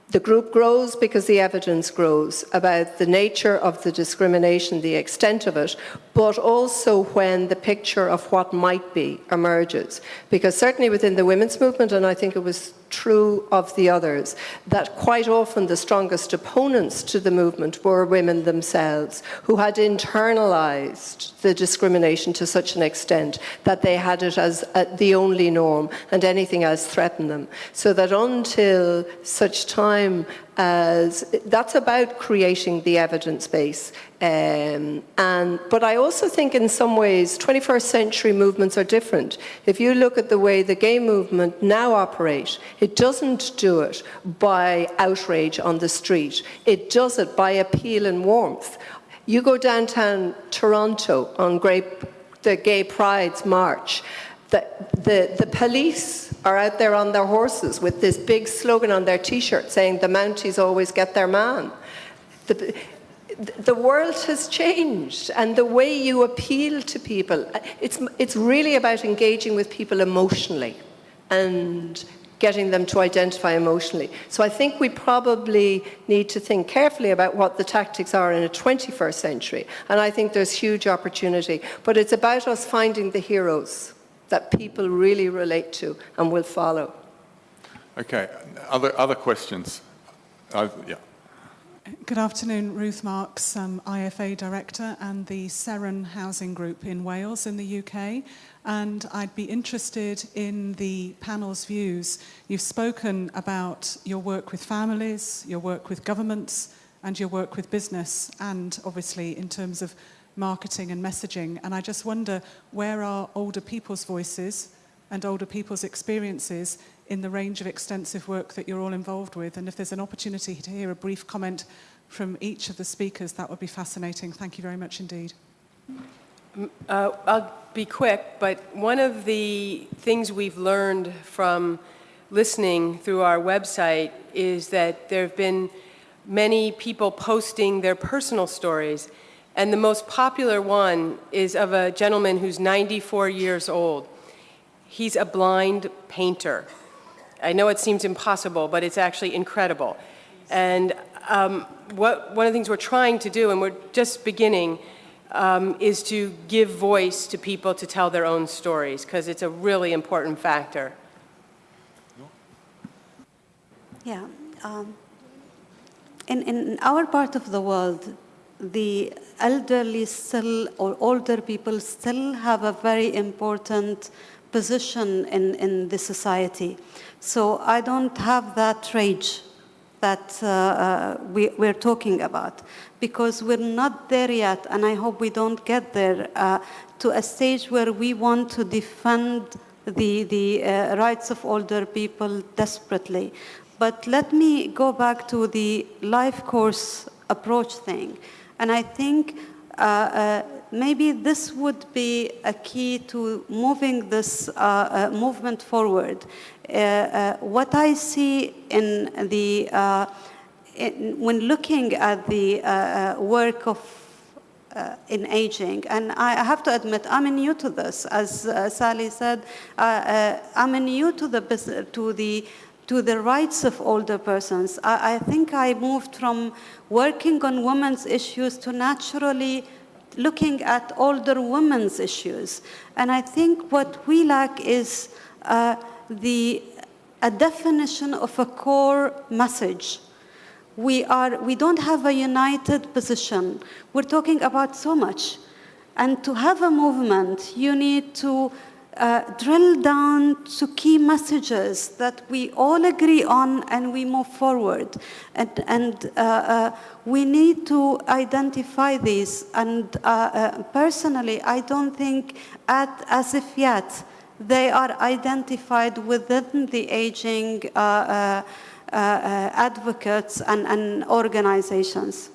The group grows because the evidence grows about the nature of the discrimination, the extent of it, but also when the picture of what might be emerges. Because certainly within the women's movement, and I think it was true of the others, that quite often the strongest opponents to the movement were women themselves, who had internalized the discrimination to such an extent that they had it as the only norm, and anything else threatened them. So that until such time as that's about creating the evidence base. But I also think in some ways 21st century movements are different. If you look at the way the gay movement now operates, it doesn't do it by outrage on the street. It does it by appeal and warmth. You go downtown Toronto on the Gay Pride's March, the police are out there on their horses with this big slogan on their T-shirt saying the Mounties always get their man. The world has changed, and the way you appeal to people, it's really about engaging with people emotionally and getting them to identify emotionally. So I think we probably need to think carefully about what the tactics are in a 21st century, and I think there's huge opportunity. But it's about us finding the heroes that people really relate to and will follow. Okay, other questions? Yeah. Good afternoon, Ruth Marks, IFA Director and the Seren Housing Group in Wales in the UK. And I'd be interested in the panel's views. You've spoken about your work with families, your work with governments, and your work with business, and obviously in terms of marketing and messaging. And I just wonder, where are older people's voices and older people's experiences in the range of extensive work that you're all involved with? And if there's an opportunity to hear a brief comment from each of the speakers, that would be fascinating. Thank you very much indeed. I'll be quick, but one of the things we've learned from listening through our website is that there have been many people posting their personal stories, and the most popular one is of a gentleman who's 94 years old. He's a blind painter. I know it seems impossible, but it's actually incredible. And one of the things we're trying to do, and we're just beginning, is to give voice to people to tell their own stories, because it's a really important factor. Yeah. In our part of the world, the elderly still, or older people still have a very important position in the society. So I don't have that rage that we're talking about, because we're not there yet, and I hope we don't get there to a stage where we want to defend the rights of older people desperately. But let me go back to the life course approach thing. And I think maybe this would be a key to moving this movement forward. What I see in the, when looking at the work of in aging, and I have to admit, I'm new to this. As Sally said, I'm new to the rights of older persons. I think I moved from working on women's issues to naturally looking at older women's issues. And I think what we lack is a definition of a core message. We don't have a united position. We're talking about so much. And to have a movement, you need to drill down to key messages that we all agree on and we move forward. And we need to identify these. And personally, I don't think as if yet they are identified within the aging advocates and organizations.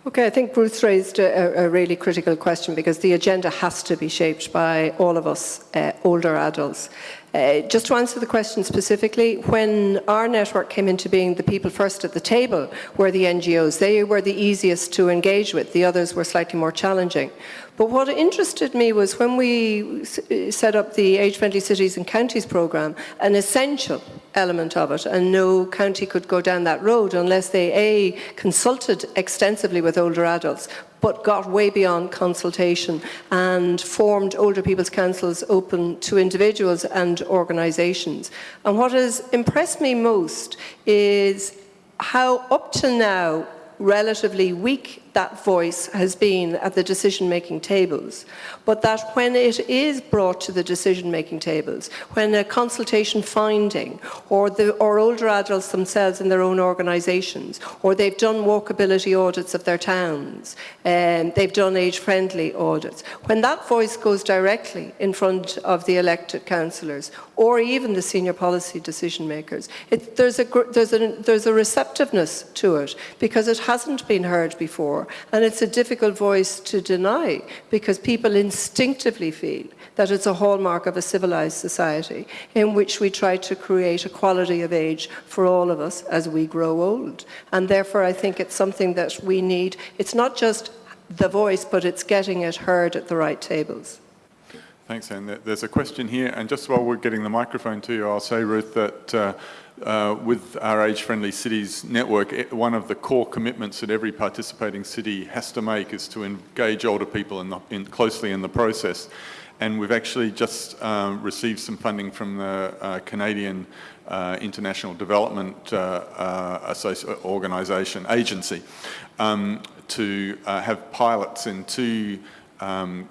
Okay, I think Ruth raised a really critical question, because the agenda has to be shaped by all of us, older adults. Just to answer the question specifically, when our network came into being, the people first at the table were the NGOs. They were the easiest to engage with. The others were slightly more challenging. But what interested me was when we set up the Age-Friendly Cities and Counties programme, an essential element of it, and no county could go down that road unless they, consulted extensively with older adults, but got way beyond consultation and formed older people's councils open to individuals and organisations. And what has impressed me most is how up to now relatively weak that voice has been at the decision-making tables, but that when it is brought to the decision-making tables, when a consultation finding, or older adults themselves in their own organisations, or they've done walkability audits of their towns, and they've done age-friendly audits, when that voice goes directly in front of the elected councillors, or even the senior policy decision-makers, there's a receptiveness to it, because it hasn't been heard before. And it's a difficult voice to deny, because people instinctively feel that it's a hallmark of a civilized society in which we try to create a quality of age for all of us as we grow old. And therefore, I think it's something that we need. It's not just the voice, but it's getting it heard at the right tables. Thanks, Anne. There's a question here, and just while we're getting the microphone to you, I'll say, Ruth, that with our Age-Friendly Cities network, one of the core commitments that every participating city has to make is to engage older people closely in the process. and we've actually just received some funding from the Canadian International Development Organisation agency to have pilots in 2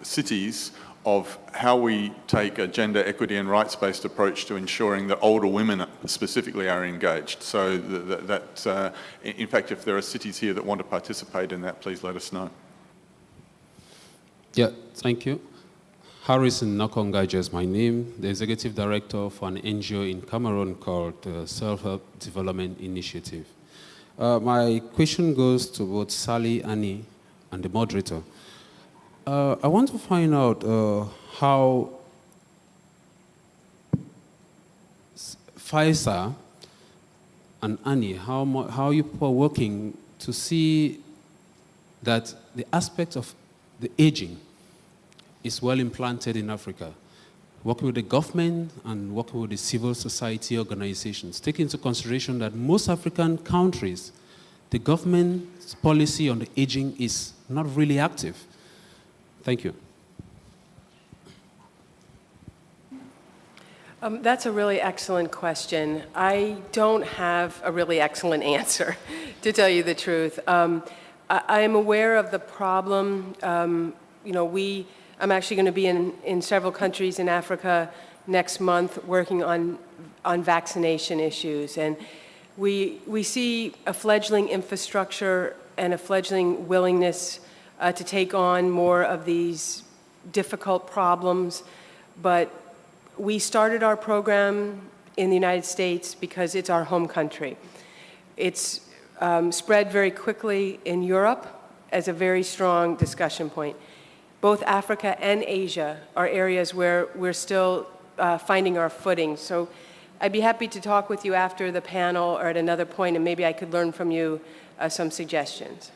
cities of how we take a gender equity and rights-based approach to ensuring that older women specifically are engaged. So in fact, if there are cities here that want to participate in that, please let us know. Yeah, thank you. Harrison Nakongaja is my name, the Executive Director for an NGO in Cameroon called Self-Help Development Initiative. My question goes to both Sally, Annie, and the moderator. I want to find out how Faisal and Annie, how you are working to see that the aspect of the aging is well implanted in Africa, working with the government and working with the civil society organizations, taking into consideration that most African countries, the government's policy on the aging is not really active. Thank you. That's a really excellent question. I don't have a really excellent answer, to tell you the truth. I am aware of the problem. I'm actually going to be in several countries in Africa next month working on vaccination issues. And we see a fledgling infrastructure and a fledgling willingness to take on more of these difficult problems. But we started our program in the United States because it's our home country. It's spread very quickly in Europe as a very strong discussion point. Both Africa and Asia are areas where we're still finding our footing. So I'd be happy to talk with you after the panel or at another point, and maybe I could learn from you some suggestions.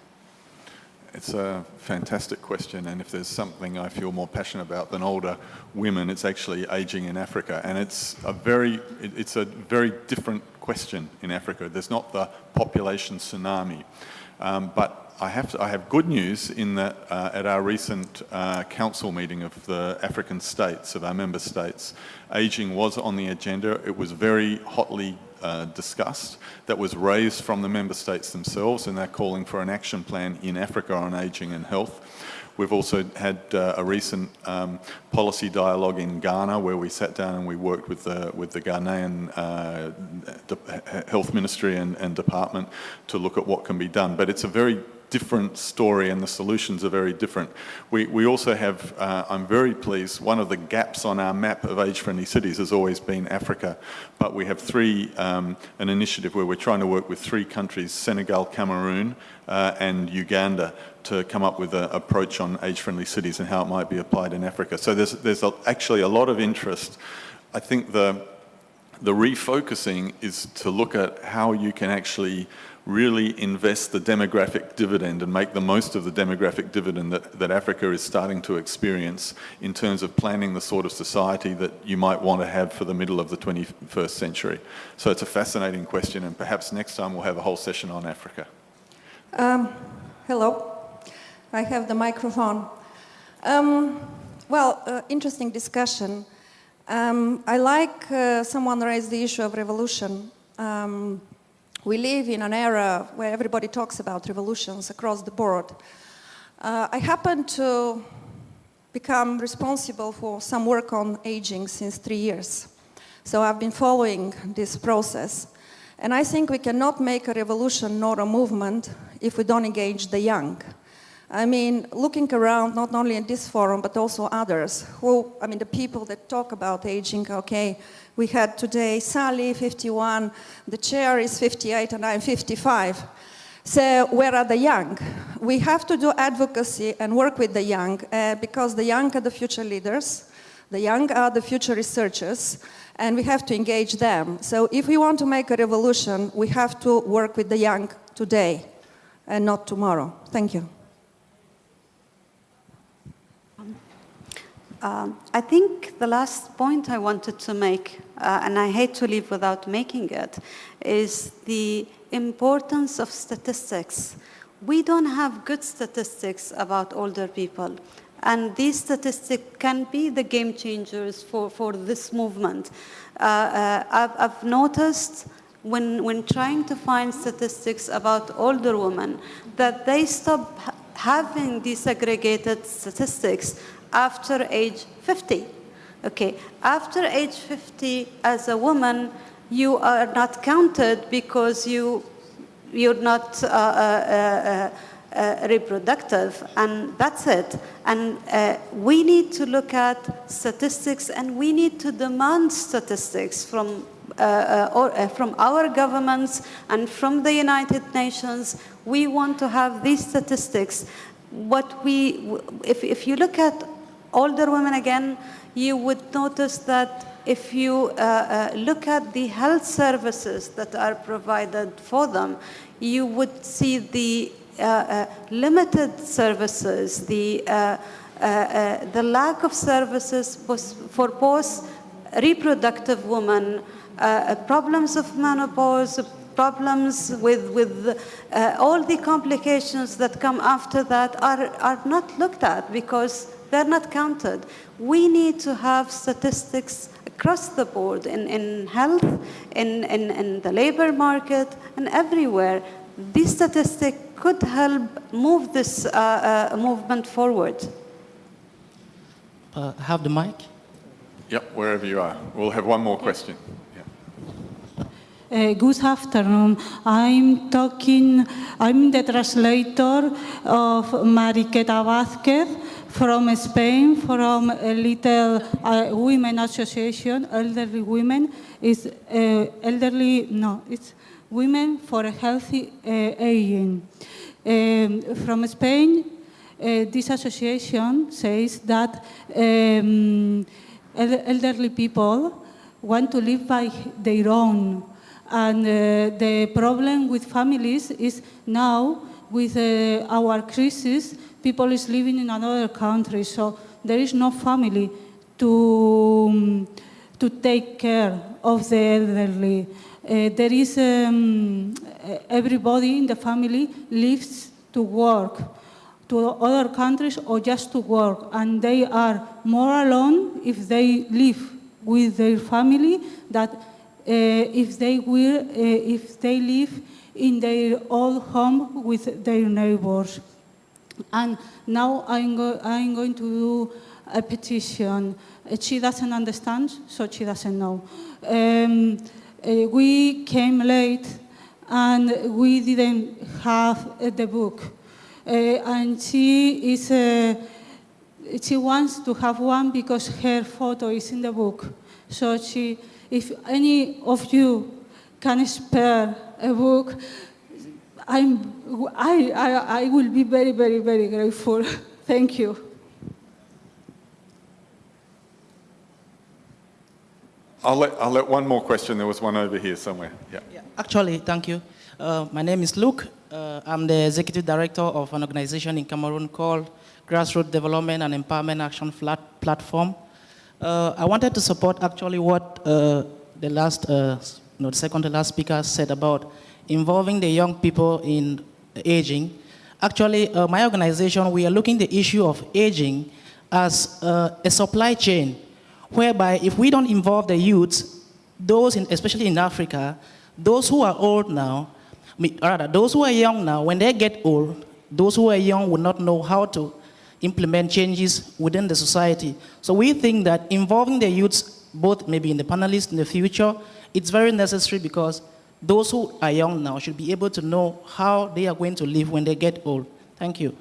It's a fantastic question, and if there's something I feel more passionate about than older women, it's actually aging in Africa. And it's a very different question in Africa. There's not the population tsunami. But I have good news in that at our recent council meeting of the African states, of our member states, aging was on the agenda. It was very hotly discussed. That was raised from the member states themselves, and they're calling for an action plan in Africa on aging and health. We've also had a recent policy dialogue in Ghana where we sat down and we worked with the Ghanaian health ministry and department to look at what can be done. But it's a very different story and the solutions are very different. We also have, I'm very pleased, one of the gaps on our map of age-friendly cities has always been Africa, but we have an initiative where we're trying to work with 3 countries, Senegal, Cameroon and Uganda, to come up with an approach on age-friendly cities and how it might be applied in Africa. So there's actually a lot of interest. I think the refocusing is to look at how you can actually really invest the demographic dividend and make the most of the demographic dividend that Africa is starting to experience in terms of planning the sort of society that you might want to have for the middle of the 21st century. So it's a fascinating question, and perhaps next time we'll have a whole session on Africa. Hello, I have the microphone. Interesting discussion. I like someone raised the issue of revolution. We live in an era where everybody talks about revolutions across the board. I happen to become responsible for some work on aging since 3 years. So I've been following this process. And I think we cannot make a revolution nor a movement if we don't engage the young. I mean, looking around, not only in this forum, but also others, the people that talk about aging, okay, we had today Sally, 51, the chair is 58, and I'm 55. So where are the young? We have to do advocacy and work with the young, because the young are the future leaders, the young are the future researchers, and we have to engage them. So if we want to make a revolution, we have to work with the young today and not tomorrow. Thank you. I think the last point I wanted to make, and I hate to leave without making it, is the importance of statistics. We don't have good statistics about older people. And these statistics can be the game changers for this movement. I've noticed when trying to find statistics about older women that they stop having desegregated statistics after age 50. Okay, after age 50, as a woman, you are not counted because you're not reproductive, and that's it. And we need to look at statistics, and we need to demand statistics from our governments and from the United Nations. We want to have these statistics. If you look at older women again, you would notice that if you look at the health services that are provided for them, you would see the limited services, the lack of services for both reproductive women, problems of menopause, problems with all the complications that come after that are not looked at because they're not counted. We need to have statistics across the board in health, in the labor market, and everywhere. This statistic could help move this movement forward. Have the mic? Yep, wherever you are. We'll have one more question. Good afternoon. I'm the translator of Mariqueta Vázquez from Spain, from a little women association, elderly women. It's Women for a Healthy Aging. From Spain, this association says that elderly people want to live by their own. And the problem with families is now, with our crisis, people is living in another country, so there is no family to take care of the elderly. There is everybody in the family lives to work to other countries or just to work, and they are more alone if they live with their family than if they live in their old home with their neighbors. And now I'm going to do a petition. She doesn't understand, so she doesn't know. We came late and we didn't have the book. And she wants to have one because her photo is in the book. So if any of you can spare a book, I will be very, very, very grateful. Thank you. I'll let one more question. There was one over here somewhere. Yeah. Actually, thank you. My name is Luke. I'm the executive director of an organization in Cameroon called Grassroots Development and Empowerment Action Platform. I wanted to support actually what the second to last speaker said about involving the young people in aging. Actually, my organization, we are looking at the issue of aging as a supply chain, whereby if we don't involve the youths, especially in Africa, those who are old now, rather, those who are young now, when they get old, those who are young will not know how to implement changes within the society. So we think that involving the youths, both maybe in the panelists in the future, it's very necessary because those who are young now should be able to know how they are going to live when they get old. Thank you.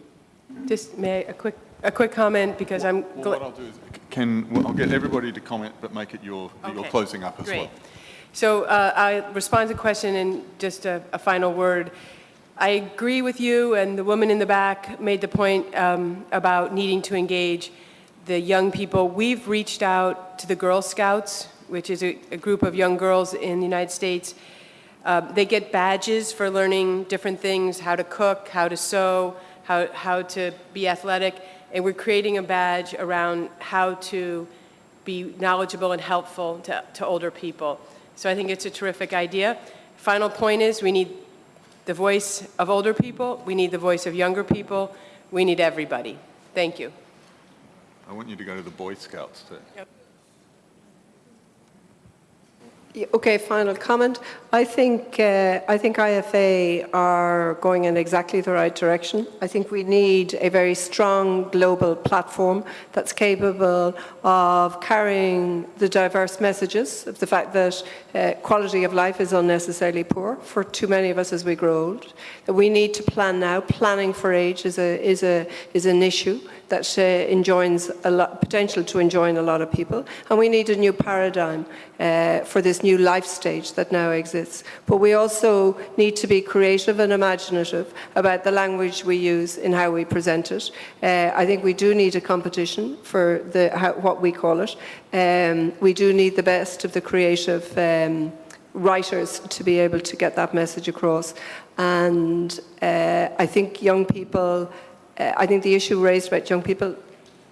Just a quick comment because what I'll do is I'll get everybody to comment, but make it your closing up as well. So I respond to the question in just a final word. I agree with you, and the woman in the back made the point about needing to engage the young people. We've reached out to the Girl Scouts, which is a group of young girls in the United States. They get badges for learning different things, how to cook, how to sew, how to be athletic, and we're creating a badge around how to be knowledgeable and helpful to older people. So I think it's a terrific idea. Final point is we need the voice of older people, we need the voice of younger people, we need everybody. Thank you. I want you to go to the Boy Scouts too. Yep. Okay, final comment. I think IFA are going in exactly the right direction. I think we need a very strong global platform that's capable of carrying the diverse messages of the fact that quality of life is unnecessarily poor for too many of us as we grow old. That we need to plan now. Planning for age is an issue that enjoins a lot, potential to enjoin a lot of people, and we need a new paradigm for this new life stage that now exists. But we also need to be creative and imaginative about the language we use in how we present it. I think we do need a competition for what we call it. We do need the best of the creative writers to be able to get that message across. And I think young people, I think the issue raised about young people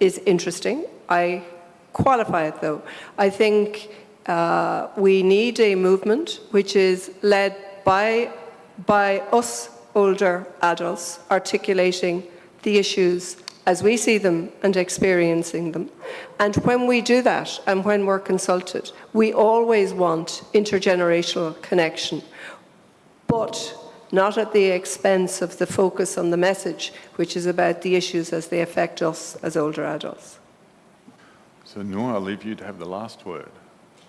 is interesting. I qualify it though. I think we need a movement which is led by us older adults articulating the issues as we see them and experiencing them. And when we do that and when we're consulted, we always want intergenerational connection, but not at the expense of the focus on the message, which is about the issues as they affect us as older adults. So Noor, I'll leave you to have the last word.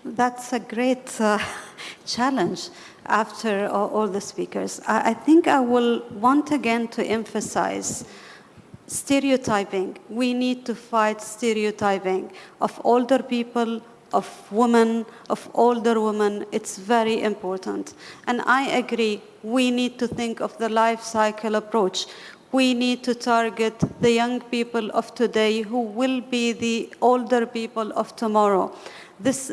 That's a great challenge after all the speakers. I think I will want again to emphasize stereotyping. We need to fight stereotyping of older people, of women, of older women. It's very important. And I agree, we need to think of the life cycle approach. We need to target the young people of today who will be the older people of tomorrow. This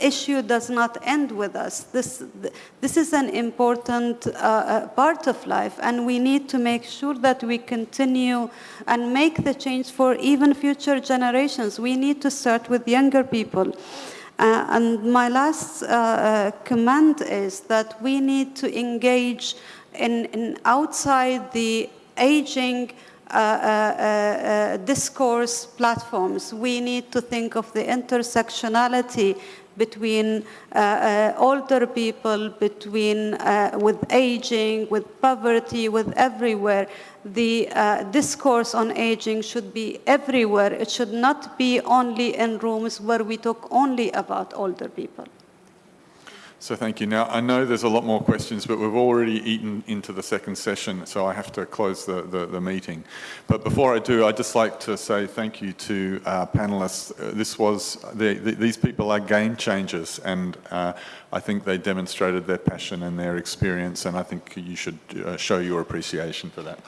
issue does not end with us. This is an important part of life, and we need to make sure that we continue and make the change for even future generations. We need to start with younger people. And my last comment is that we need to engage in outside the aging discourse platforms. We need to think of the intersectionality between older people, with aging, with poverty, with everywhere. The discourse on aging should be everywhere. It should not be only in rooms where we talk only about older people. So thank you. Now, I know there's a lot more questions, but we've already eaten into the second session, so I have to close the meeting. But before I do, I'd just like to say thank you to our panelists. These people are game changers, and I think they demonstrated their passion and their experience, and I think you should show your appreciation for that.